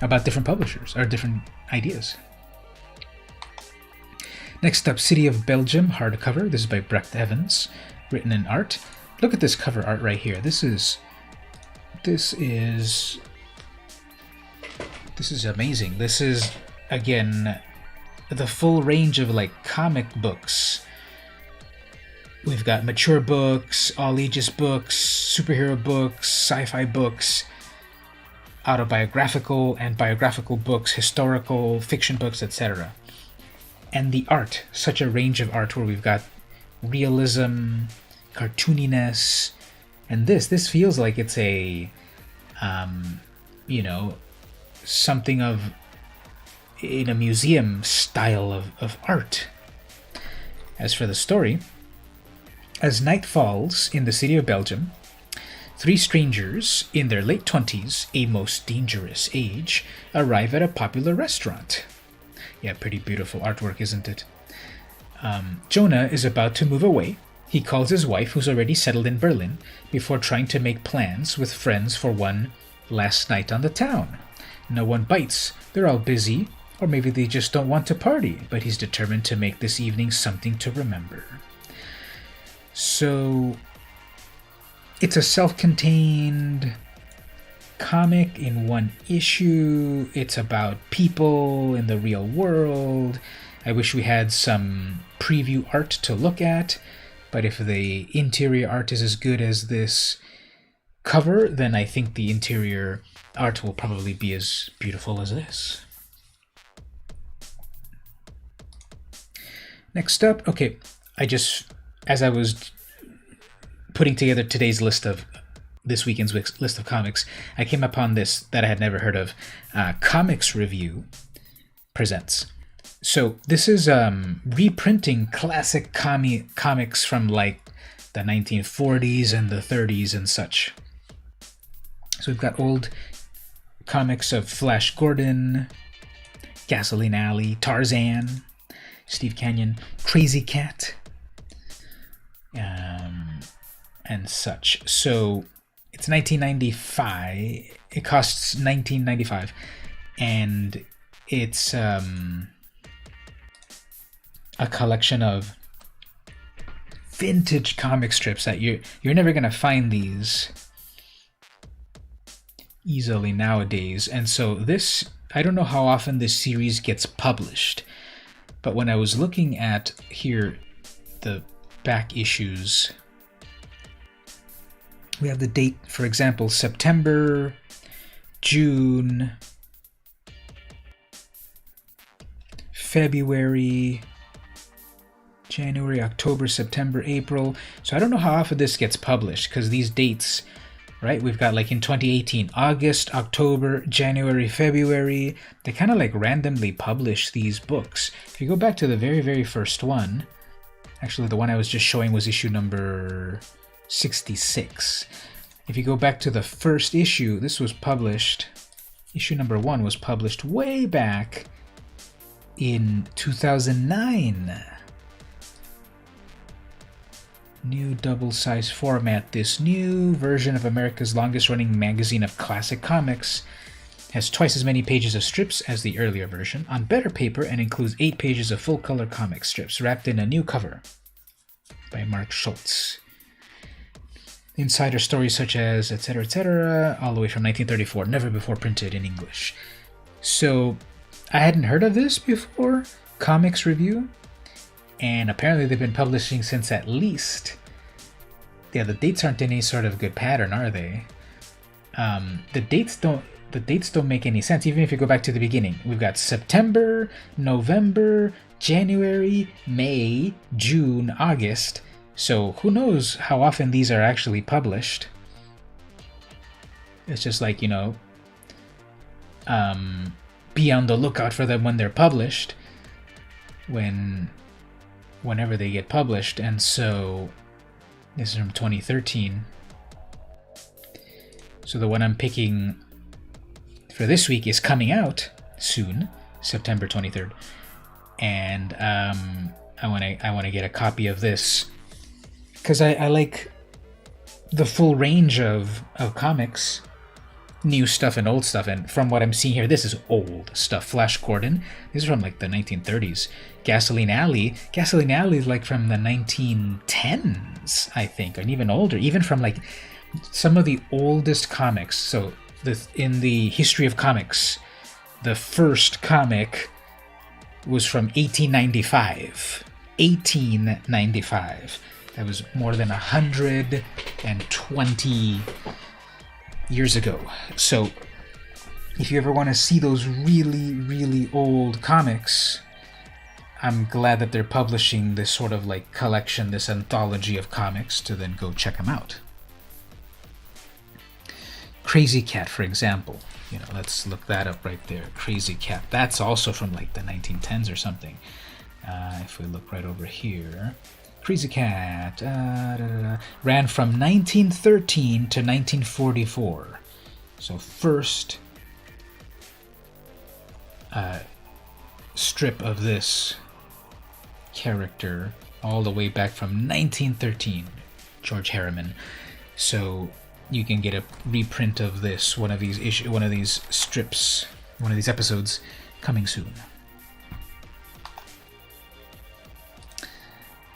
about different publishers or different ideas. Next up, City of Belgium hardcover. This is by Brecht Evans, written in art. Look at this cover art right here. This is amazing. This is, again, the full range of like comic books. We've got mature books, all ages books, superhero books, sci-fi books, autobiographical and biographical books, historical fiction books, etc. And the art, such a range of art where we've got realism, cartooniness, and this feels like it's a something of in a museum style of art. As for the story, as night falls in the city of Belgium, 3 strangers in their late 20s, a most dangerous age, arrive at a popular restaurant. Yeah, pretty beautiful artwork, isn't it? Jonah is about to move away. He calls his wife, who's already settled in Berlin, before trying to make plans with friends for one last night on the town. No one bites. They're all busy, or maybe they just don't want to party, but he's determined to make this evening something to remember. So, it's a self-contained comic in one issue. It's about people in the real world. I wish we had some preview art to look at, but if the interior art is as good as this cover, then I think the interior art will probably be as beautiful as this. Next up, okay, as I was putting together today's list of this weekend's list of comics, I came upon this that I had never heard of. Comics Review presents. So this is reprinting classic comics from like the 1940s and the 30s and such. So we've got old comics of Flash Gordon, Gasoline Alley, Tarzan, Steve Canyon, Crazy Cat, and such. So it's 1995. It costs $19.95, and it's a collection of vintage comic strips that you're never gonna find these easily nowadays. And so this, I don't know how often this series gets published, but when I was looking at here the back issues, we have the date, for example, September, June, February, January, October, September, April. So I don't know how often this gets published, because these dates, right? We've got like in 2018, August, October, January, February. They kind of like randomly publish these books. If you go back to the very, very first one, actually the one I was just showing was issue number 66. If you go back to the first issue, this was published, issue number 1 was published way back in 2009. New double-size format. This new version of America's longest-running magazine of classic comics has twice as many pages of strips as the earlier version, on better paper, and includes 8 pages of full-color comic strips wrapped in a new cover by Mark Schultz. Insider stories such as etc., etc., all the way from 1934, never before printed in English. So, I hadn't heard of this before, Comics Review, and apparently they've been publishing since at least... Yeah, the dates aren't in any sort of good pattern, are they? The dates don't make any sense, even if you go back to the beginning. We've got September, November, January, May, June, August. So who knows how often these are actually published. It's just like, you know, be on the lookout for them when they're published, whenever they get published. And so this is from 2013. So the one I'm picking for this week is coming out soon, September 23rd, and I want to get a copy of this because I like the full range of comics, new stuff and old stuff. And from what I'm seeing here, this is old stuff. Flash Gordon, this is from like the 1930s. Gasoline Alley is like from the 1910s, I think, and even older, even from like some of the oldest comics. So in the history of comics, the first comic was from 1895. 1895. That was more than 120 years ago. So if you ever want to see those really, really old comics, I'm glad that they're publishing this sort of like collection, this anthology of comics, to then go check them out. Crazy Cat, for example. You know, let's look that up right there. Crazy Cat. That's also from like the 1910s or something. If we look right over here. Crazy Cat ran from 1913 to 1944. So first strip of this character all the way back from 1913, George Harriman. So you can get a reprint of this, one of these strips, one of these episodes, coming soon.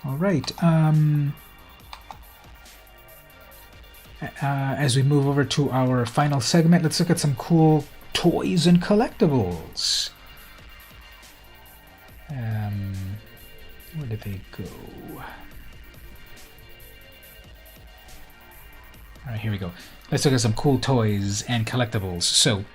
All right. As we move over to our final segment, let's look at some cool toys and collectibles. Where did they go? All right, here we go. Let's look at some cool toys and collectibles. So,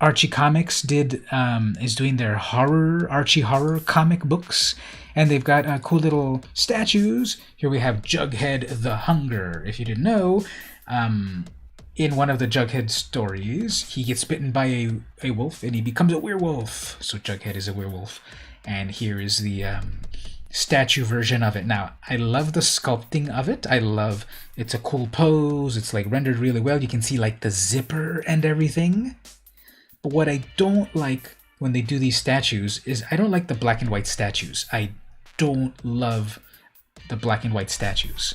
Archie Comics is doing their Archie horror comic books, and they've got cool little statues. Here we have Jughead the Hunger. If you didn't know, in one of the Jughead stories, he gets bitten by a wolf and he becomes a werewolf. So Jughead is a werewolf. And here is the statue version of it. Now, I love the sculpting of it. It's a cool pose. It's like rendered really well. You can see like the zipper and everything. But what I don't like when they do these statues is I don't like the black and white statues. I don't love the black and white statues.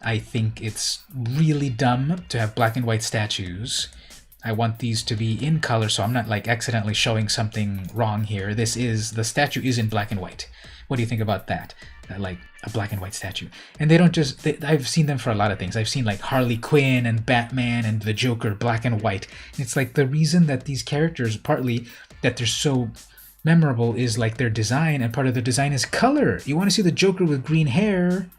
I think it's really dumb to have black and white statues. I want these to be in color, so I'm not like accidentally showing something wrong here. The statue is in black and white. What do you think about that? Like a black and white statue. And they don't just, I've seen them for a lot of things. I've seen like Harley Quinn and Batman and the Joker, black and white. And it's like the reason that these characters, partly that they're so memorable, is like their design, and part of their design is color. You want to see the Joker with green hair,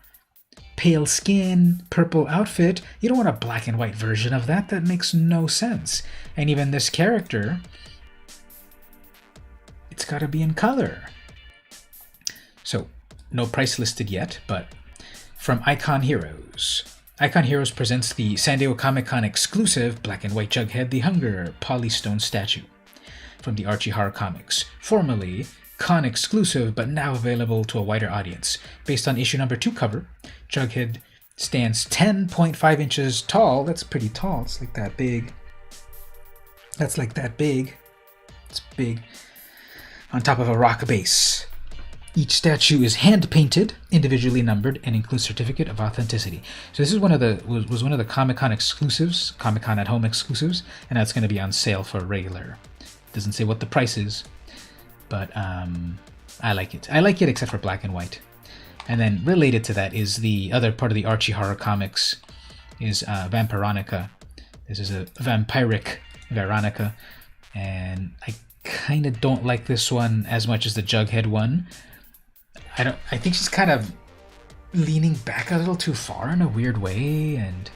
pale skin, purple outfit. You don't want a black and white version of that. That makes no sense. And even this character, it's got to be in color. So, no price listed yet, but from Icon Heroes. Icon Heroes presents the San Diego Comic-Con exclusive black and white Jughead the Hunger polystone statue from the Archie Horror Comics, formerly con exclusive but now available to a wider audience. Based on issue number 2 cover, Jughead stands 10.5 inches tall. That's pretty tall. It's like that big. That's like that big. It's big. On top of a rock base. Each statue is hand-painted, individually numbered, and includes certificate of authenticity. So this is one of the Comic-Con exclusives, Comic-Con at Home exclusives, and that's going to be on sale for regular. Doesn't say what the price is, but I like it. I like it except for black and white. And then related to that is the other part of the Archie Horror Comics is Vampironica. This is a vampiric Veronica, and I kind of don't like this one as much as the Jughead one. I think she's kind of leaning back a little too far in a weird way, and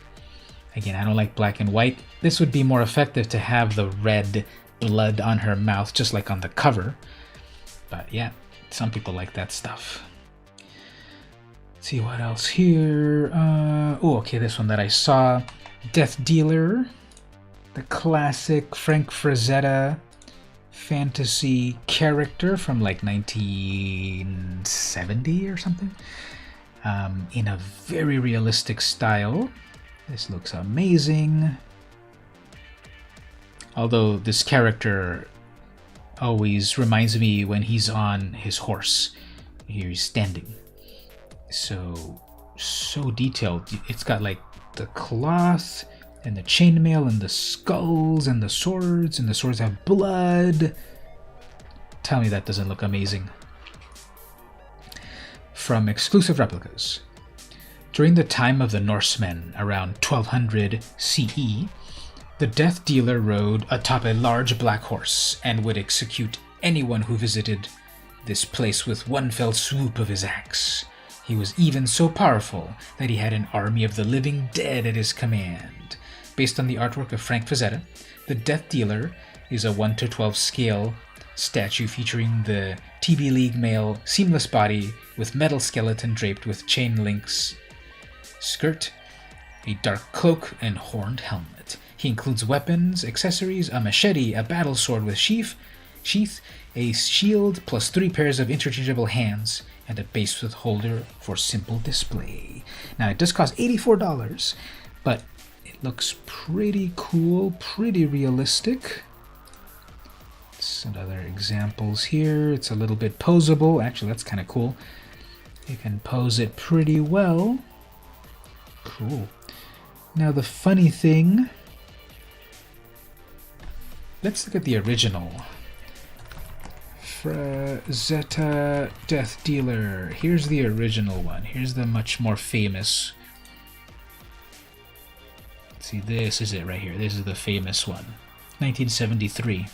again, I don't like black and white. This would be more effective to have the red blood on her mouth, just like on the cover. But yeah, some people like that stuff. Let's see what else here. Okay, this one that I saw. Death Dealer, the classic Frank Frazetta fantasy character from like 1970 or something, in a very realistic style. This looks amazing. Although this character always reminds me when he's on his horse. Here he's standing. So detailed. It's got like the cloth and the chainmail and the skulls and the swords have blood. Tell me that doesn't look amazing. From Exclusive Replicas. During the time of the Norsemen, around 1200 CE, the Death Dealer rode atop a large black horse and would execute anyone who visited this place with one fell swoop of his axe. He was even so powerful that he had an army of the living dead at his command. Based on the artwork of Frank Frazetta, the Death Dealer is a 1:12 scale statue featuring the TB League male seamless body with metal skeleton draped with chain links skirt, a dark cloak, and horned helmet. He includes weapons, accessories, a machete, a battle sword with sheath, a shield, plus 3 pairs of interchangeable hands, and a base with holder for simple display. Now, it does cost $84, but it looks pretty cool, pretty realistic. Some other examples here. It's a little bit posable. Actually, that's kind of cool. You can pose it pretty well. Cool. Now the funny thing, let's look at the original. Frazetta Death Dealer. Here's the original one. Here's the much more famous. Let's see, this is it right here. This is the famous one. 1973.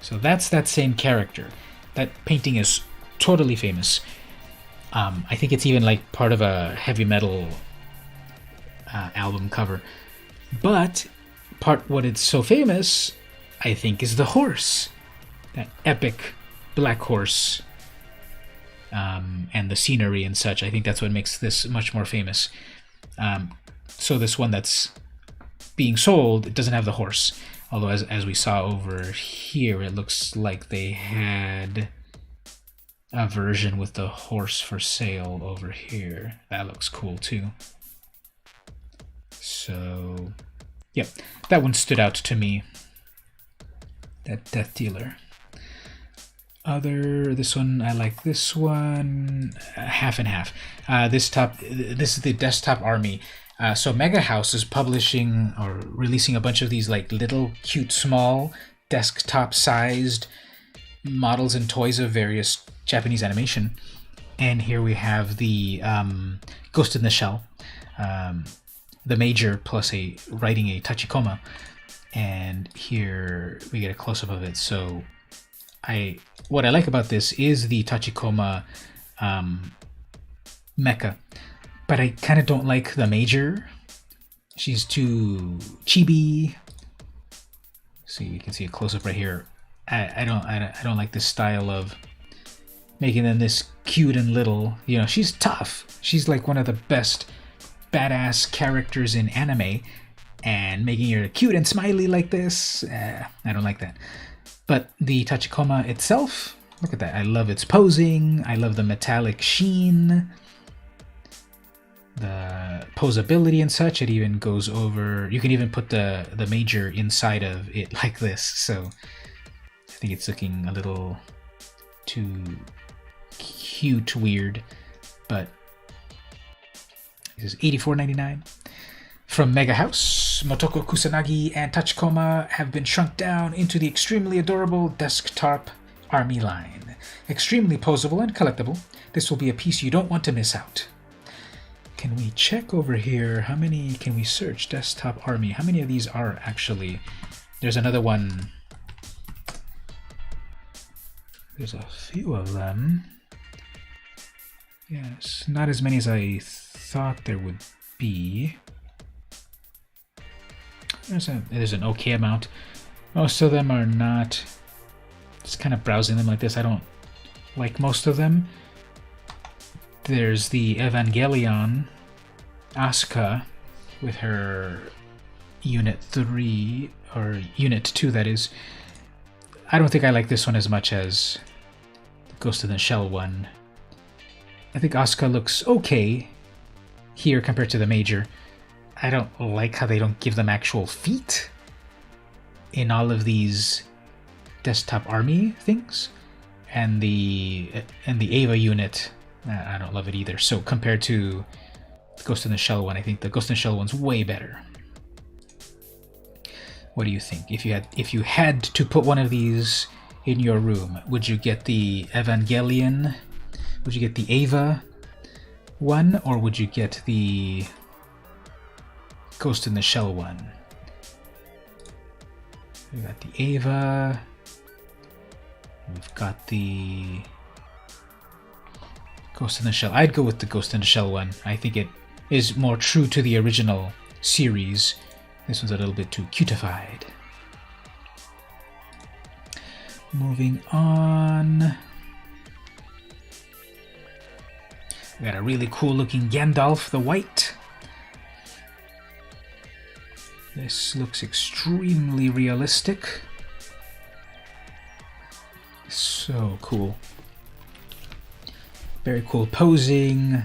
So that's that same character. That painting is totally famous. I think it's even like part of a heavy metal album cover. But what it's so famous, I think, is the horse. That epic black horse, and the scenery and such. I think that's what makes this much more famous. So this one that's being sold, it doesn't have the horse. Although as we saw over here, it looks like they had a version with the horse for sale over here. That looks cool too. So, yep, that one stood out to me. That Death Dealer. This one, I like this one, half and half. This is the Desktop Army. So Mega House is publishing or releasing a bunch of these like little cute small desktop-sized models and toys of various Japanese animation. And here we have the Ghost in the Shell, the Major plus riding a Tachikoma. And here we get a close-up of it. So what I like about this is the Tachikoma mecha, but I kind of don't like the Major. She's too chibi. See, you can see a close-up right here. I don't like this style of making them this cute and little. You know, she's tough. She's like one of the best badass characters in anime, and making her cute and smiley like this, I don't like that. But the Tachikoma itself, look at that. I love its posing. I love the metallic sheen, the posability and such. It even goes over. You can even put the Major inside of it like this. So I think it's looking a little too cute, weird. But this is $84.99. From Mega House, Motoko Kusanagi and Tachikoma have been shrunk down into the extremely adorable Desktop Army line. Extremely posable and collectible, this will be a piece you don't want to miss out. Can we check over here? How many can we search? Desktop Army. How many of these are actually? There's another one. There's a few of them. Yes, not as many as I thought there would be. There's an okay amount. Most of them are not. Just kind of browsing them like this. I don't like most of them. There's the Evangelion Asuka with her Unit 3, or Unit 2 that is. I don't think I like this one as much as the Ghost in the Shell one. I think Asuka looks okay here compared to the Major. I don't like how they don't give them actual feet in all of these Desktop Army things. And the Ava unit, I don't love it either. So compared to the Ghost in the Shell one, I think the Ghost in the Shell one's way better. What do you think? If you had to put one of these in your room, would you get the Evangelion? Would you get the Ava one, or would you get the Ghost in the Shell one? We got the Ava. We've got the Ghost in the Shell. I'd go with the Ghost in the Shell one. I think it is more true to the original series. This one's a little bit too cutified. Moving on. We got a really cool looking Gandalf the White. This looks extremely realistic. So cool. Very cool posing.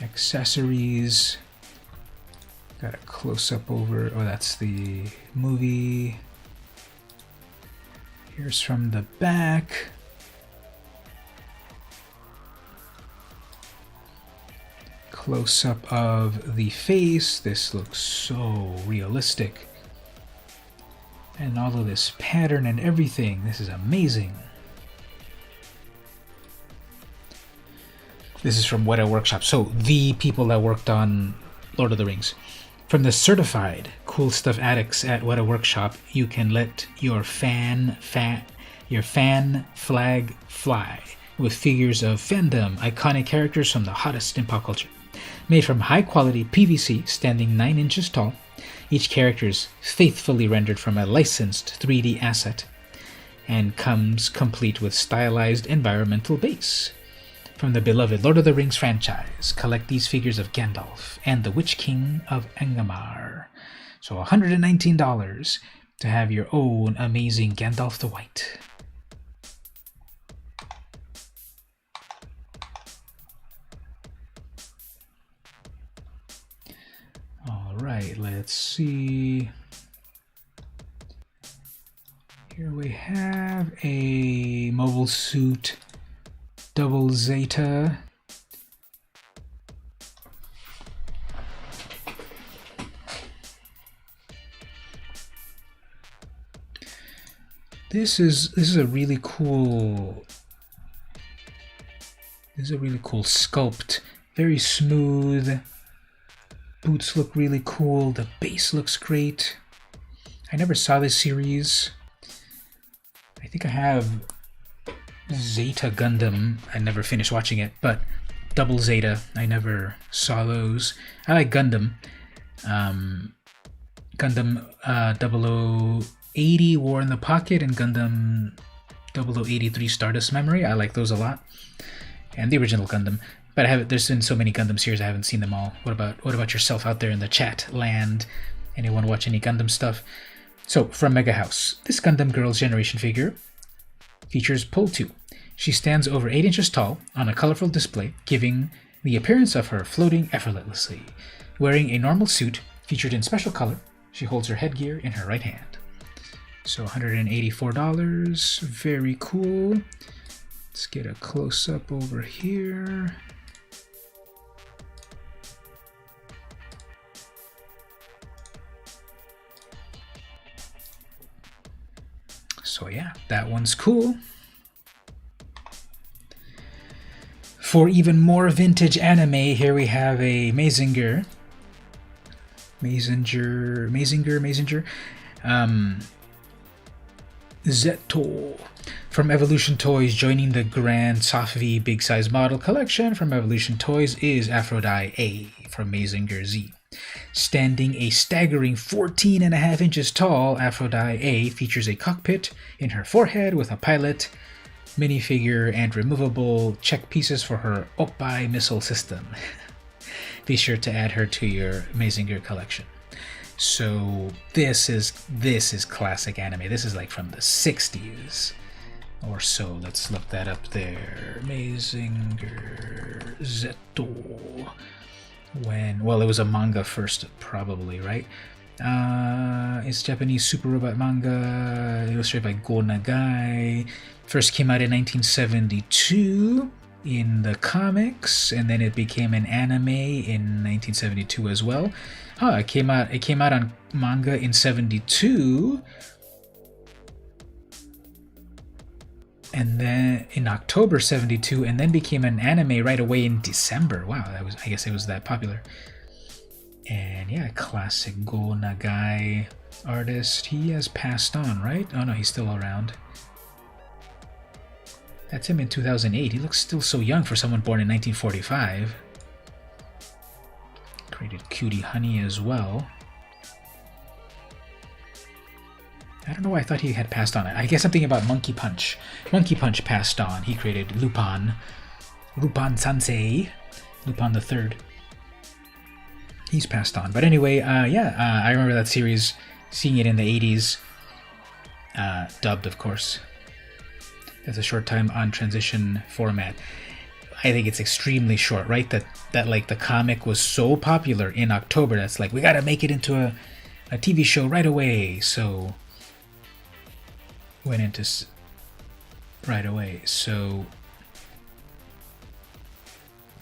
Accessories. Got a close-up over. Oh, that's the movie. Here's from the back. Close-up of the face. This looks so realistic. And all of this pattern and everything. This is amazing. This is from Weta Workshop. So the people that worked on Lord of the Rings. From the certified cool stuff addicts at Weta Workshop, you can let your fan flag fly with figures of fandom, iconic characters from the hottest in pop culture. Made from high-quality PVC, standing 9 inches tall, each character is faithfully rendered from a licensed 3D asset and comes complete with stylized environmental base. From the beloved Lord of the Rings franchise, collect these figures of Gandalf and the Witch King of Angmar. So $119 to have your own amazing Gandalf the White. Alright, let's see. Here we have a mobile suit double Zeta. This is a really cool sculpt. Very smooth. Boots look really cool. The base looks great. I never saw this series. I think I have Zeta Gundam. I never finished watching it, but Double Zeta, I never saw those. I like Gundam. Gundam 0080 War in the Pocket and Gundam 0083 Stardust Memory. I like those a lot. And the original Gundam. But there's been so many Gundam series, I haven't seen them all. What about yourself out there in the chat land? Anyone watch any Gundam stuff? So, from Mega House, this Gundam Girls Generation figure features Pole 2. She stands over 8 inches tall on a colorful display, giving the appearance of her floating effortlessly. Wearing a normal suit featured in special color, she holds her headgear in her right hand. So $184, very cool. Let's get a close-up over here. So yeah, that one's cool. For even more vintage anime, here we have a Mazinger. Zeto from Evolution Toys, joining the Grand Sofvi Big Size Model Collection from Evolution Toys is Aphrodite A from Mazinger Z. Standing a staggering 14.5 inches tall, Aphrodite A features a cockpit in her forehead with a pilot, minifigure, and removable check pieces for her Oppai missile system. Be sure to add her to your Mazinger collection. So this is classic anime. This is like from the 60s or so. Let's look that up there. Mazinger Zeto. Well, it was a manga first, probably, right? It's Japanese super robot manga illustrated by Go Nagai. First came out in 1972 in the comics, and then it became an anime in 1972 as well. It came out on manga in 72, and then in October 72, and then became an anime right away in December. Wow, I guess it was that popular. And yeah, classic Go Nagai artist. He has passed on, right? Oh no, he's still around. That's him in 2008. He looks still so young for someone born in 1945. Created Cutie Honey as well. I don't know why I thought he had passed on. I guess I'm thinking about Monkey Punch. Monkey Punch passed on. He created Lupin Sansei, Lupin the Third. He's passed on. But anyway, I remember that series, seeing it in the 80s, dubbed, of course. That's a short time on transition format. I think it's extremely short, right? That like the comic was so popular in October, that's like, we gotta make it into a TV show right away. So went into right away. So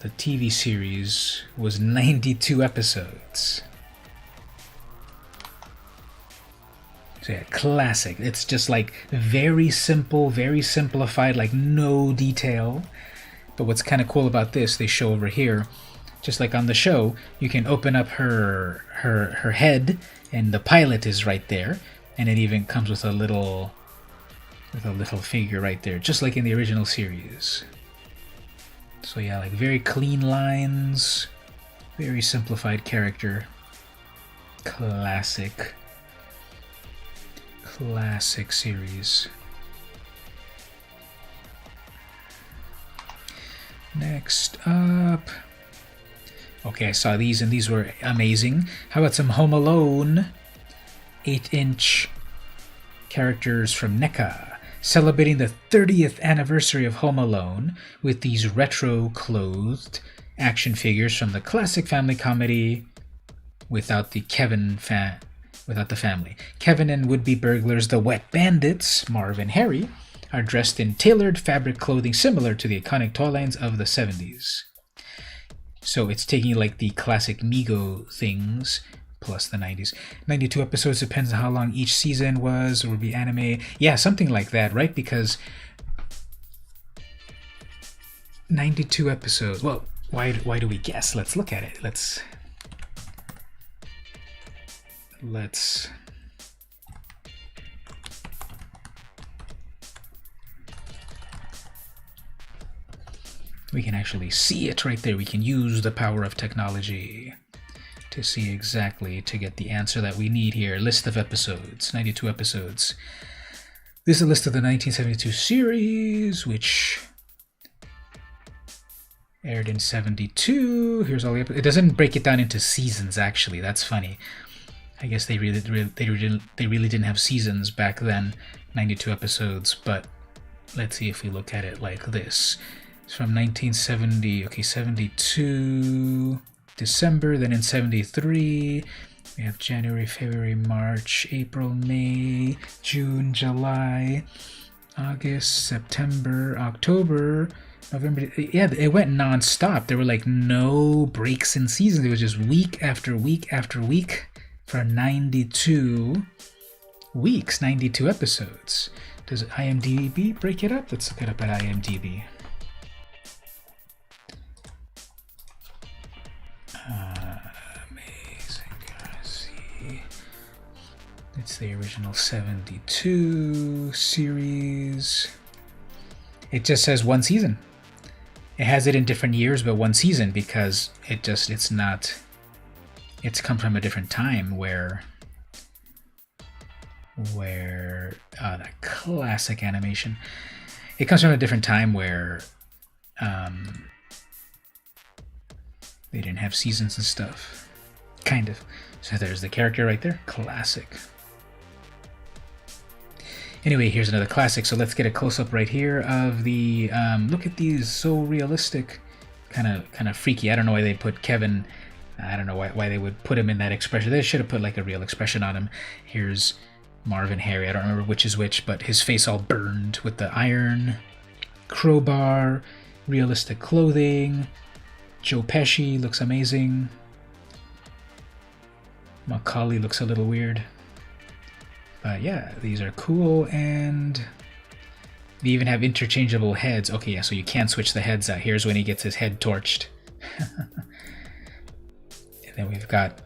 the TV series was 92 episodes. So yeah, classic. It's just like very simple, very simplified, like no detail. But what's kind of cool about this, they show over here, just like on the show, you can open up her head, and the pilot is right there, and it even comes with a little figure right there, just like in the original series. So yeah, like very clean lines, very simplified character. Classic series. Next up, okay, I saw these and these were amazing. How about some Home Alone 8-inch characters from NECA, celebrating the 30th anniversary of Home Alone with these retro clothed action figures from the classic family comedy without the family. Kevin and would-be burglars, the Wet Bandits, Marv and Harry, are dressed in tailored fabric clothing similar to the iconic toy lines of the 70s. So it's taking like the classic Mego things plus the 90s. 92 episodes, depends on how long each season was, or would be anime. Yeah, something like that, right? Because 92 episodes. Well, why do we guess? Let's look at it. Let's we can actually see it right there. We can use the power of technology to see exactly, to get the answer that we need here. List of episodes, 92 episodes. This is a list of the 1972 series, which aired in 72. Here's all the episodes. It doesn't break it down into seasons, actually. That's funny. I guess they really didn't have seasons back then, 92 episodes, but let's see if we look at it like this. It's from 1970, okay, 72, December, then in 73, we have January, February, March, April, May, June, July, August, September, October, November. Yeah, it went non-stop. There were like no breaks in seasons. It was just week after week after week for 92 weeks, 92 episodes. Does IMDb break it up? Let's look it up at IMDb. Amazing. Let's see. It's the original 72 series. It just says one season. It has it in different years, but one season, because it's come from a different time where that classic animation. It comes from a different time where they didn't have seasons and stuff. Kind of. So there's the character right there. Classic. Anyway, here's another classic. So let's get a close-up right here of the... look at these. So realistic. Kind of freaky. I don't know why they put Kevin... I don't know why they would put him in that expression. They should have put like a real expression on him. Here's Marvin Harry. I don't remember which is which, but his face all burned with the iron. Crowbar. Realistic clothing. Joe Pesci looks amazing. Macaulay looks a little weird. But yeah, these are cool, and they even have interchangeable heads. Okay, yeah, so you can switch the heads out. Here's when he gets his head torched. And then we've got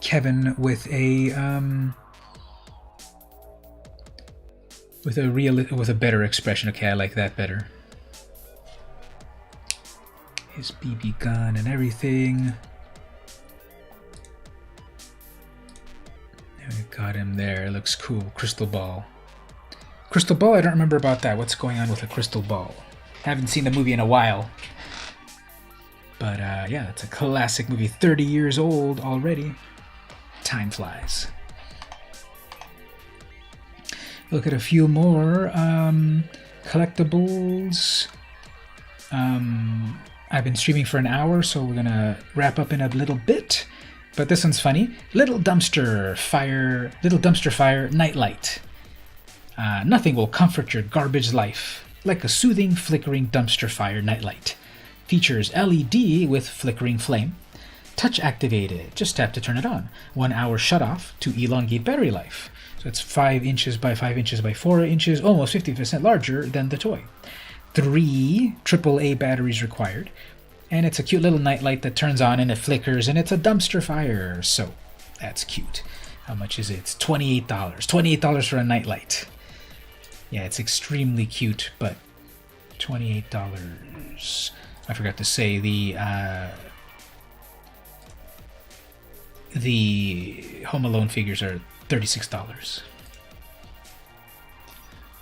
Kevin with a better expression. Okay, I like that better. His BB gun and everything. And we've got him there. It looks cool. Crystal ball. Crystal ball? I don't remember about that. What's going on with a crystal ball? Haven't seen the movie in a while. But yeah, it's a classic movie. 30 years old already. Time flies. Look at a few more. Collectibles. I've been streaming for an hour, so we're gonna wrap up in a little bit. But this one's funny. Little dumpster fire nightlight. Nothing will comfort your garbage life like a soothing, flickering dumpster fire nightlight. Features LED with flickering flame. Touch activated. Just tap to turn it on. 1 hour shutoff to elongate battery life. So it's 5 inches by 5 inches by 4 inches, almost 50% larger than the toy. 3 AAA batteries required. And it's a cute little nightlight that turns on and it flickers, and it's a dumpster fire. So that's cute. How much is it? It's $28. $28 for a nightlight. Yeah, it's extremely cute, but $28. I forgot to say the Home Alone figures are $36. Let's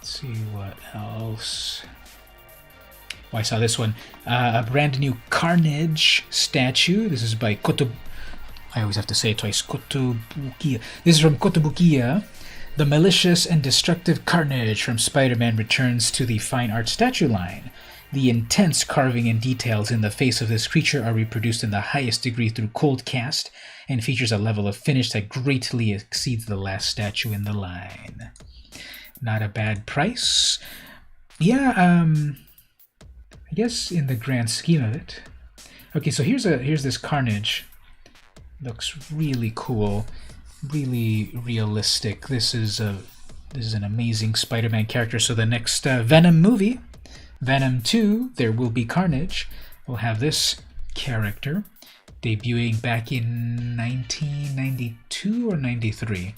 see what else. Oh, I saw this one. A brand new Carnage statue. This is by I always have to say it twice. Kotobukiya. This is from Kotobukiya. The malicious and destructive Carnage from Spider-Man returns to the fine art statue line. The intense carving and details in the face of this creature are reproduced in the highest degree through cold cast and features a level of finish that greatly exceeds the last statue in the line. Not a bad price. Yeah, I guess in the grand scheme of it. Okay, so here's this Carnage. Looks really cool, really realistic. This is an amazing Spider-Man character. So the next Venom movie, Venom 2, There Will Be Carnage, will have this character debuting back in 1992 or 93,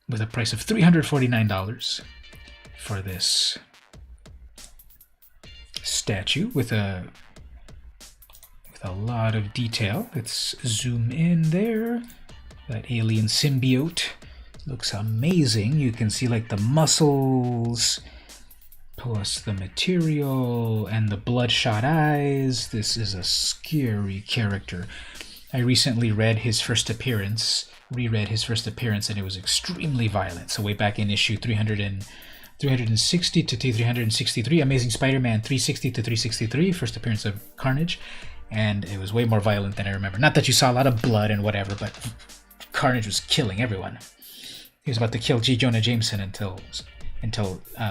with a price of $349 for this statue with a lot of detail. Let's zoom in there. That alien symbiote looks amazing. You can see like the muscles plus the material and the bloodshot eyes. This is a scary character. I recently reread his first appearance, and it was extremely violent. So way back in issue 360 to 363, Amazing Spider-Man 360 to 363, first appearance of Carnage. And it was way more violent than I remember. Not that you saw a lot of blood and whatever, but Carnage was killing everyone. He was about to kill G. Jonah Jameson until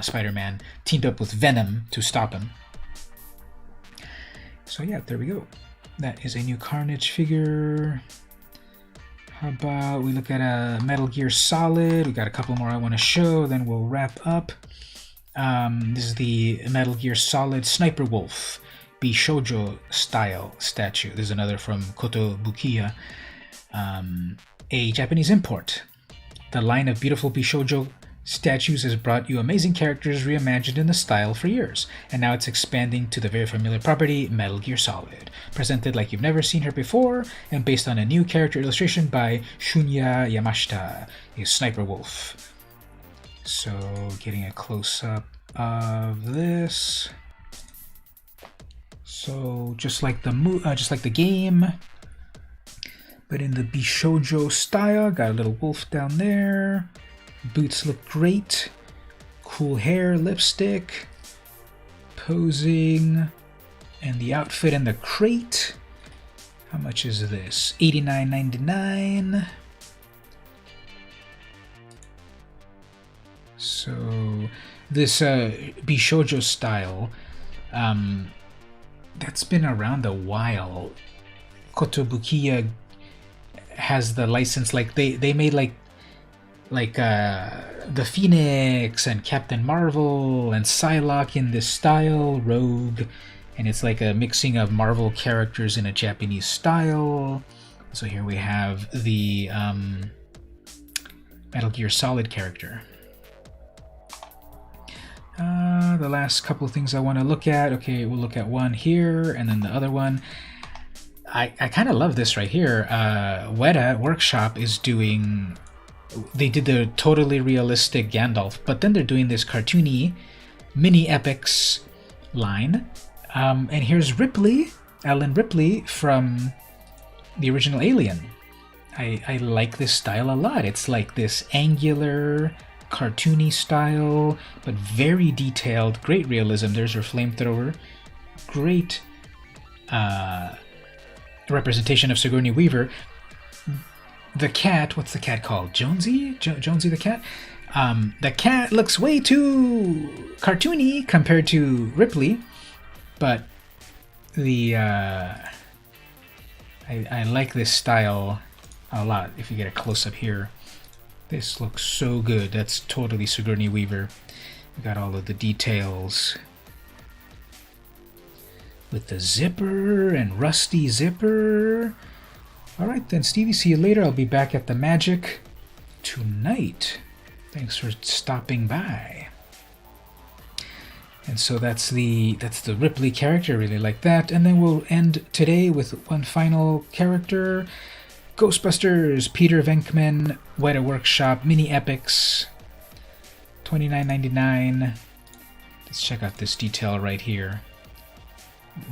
Spider-Man teamed up with Venom to stop him. So yeah, there we go. That is a new Carnage figure. How about we look at a Metal Gear Solid? We got a couple more I want to show, then we'll wrap up. This is the Metal Gear Solid Sniper Wolf Bishoujo style statue. There's another from Kotobukiya, a Japanese import. The line of beautiful Bishoujo statues has brought you amazing characters reimagined in the style for years, and now it's expanding to the very familiar property Metal Gear Solid, presented like you've never seen her before, and based on a new character illustration by Shunya Yamashita, a Sniper Wolf. So, getting a close-up of this. So just like the game, but in the Bishoujo style. Got a little wolf down there. Boots look great. Cool hair, lipstick, posing, and the outfit and the crate. How much is this? $89.99. So this Bishoujo style, that's been around a while. Kotobukiya has the license. Like they made like the Phoenix and Captain Marvel and Psylocke in this style, Rogue, and it's like a mixing of Marvel characters in a Japanese style. So here we have the Metal Gear Solid character. The last couple of things I want to look at. Okay, we'll look at one here and then the other one. I kind of love this right here. Weta Workshop is doing... They did the totally realistic Gandalf, but then they're doing this cartoony mini epics line. And here's Ripley, Ellen Ripley from the original Alien. I like this style a lot. It's like this angular, cartoony style, but very detailed, great realism. There's her flamethrower. Great representation of Sigourney Weaver. The cat, what's the cat called? Jonesy? Jonesy the cat? The cat looks way too cartoony compared to Ripley, but the I like this style a lot. If you get a close-up here, this looks so good. That's totally Sigourney Weaver. We got all of the details with the zipper and rusty zipper. Alright then, Stevie, see you later. I'll be back at the Magic tonight. Thanks for stopping by. And so that's the Ripley character. I really like that. And then we'll end today with one final character. Ghostbusters, Peter Venkman, Weta Workshop, Mini Epics, $29.99. Let's check out this detail right here.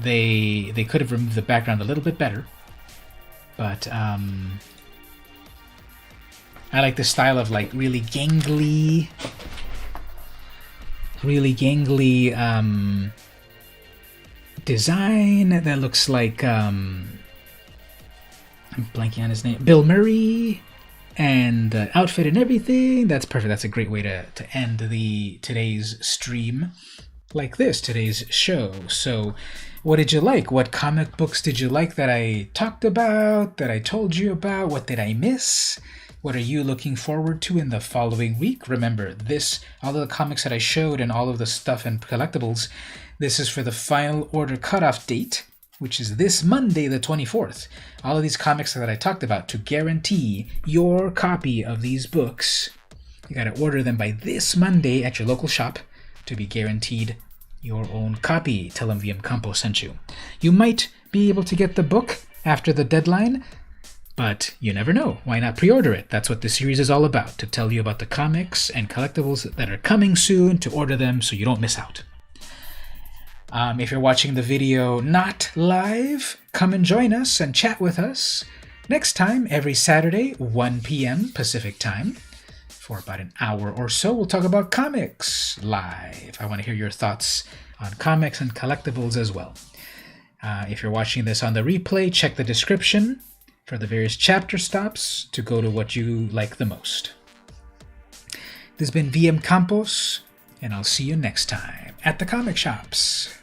They could have removed the background a little bit better, but I like the style of like really gangly design that looks like I'm blanking on his name, Bill Murray, and outfit and everything. That's perfect. That's a great way to end today's stream like this, today's show. So what did you like? What comic books did you like that I talked about, that I told you about? What did I miss? What are you looking forward to in the following week? Remember, all of the comics that I showed and all of the stuff and collectibles, this is for the final order cutoff date, which is this Monday, the 24th. All of these comics that I talked about, to guarantee your copy of these books, you got to order them by this Monday at your local shop to be guaranteed your own copy. Tell them VM Campo sent you. You might be able to get the book after the deadline, but you never know. Why not pre-order it? That's what this series is all about, to tell you about the comics and collectibles that are coming soon, to order them so you don't miss out. If you're watching the video not live, come and join us and chat with us next time, every Saturday, 1 p.m. Pacific time. For about an hour or so, we'll talk about comics live. I want to hear your thoughts on comics and collectibles as well. If you're watching this on the replay, check the description for the various chapter stops to go to what you like the most. This has been VM Campos, and I'll see you next time at the comic shops.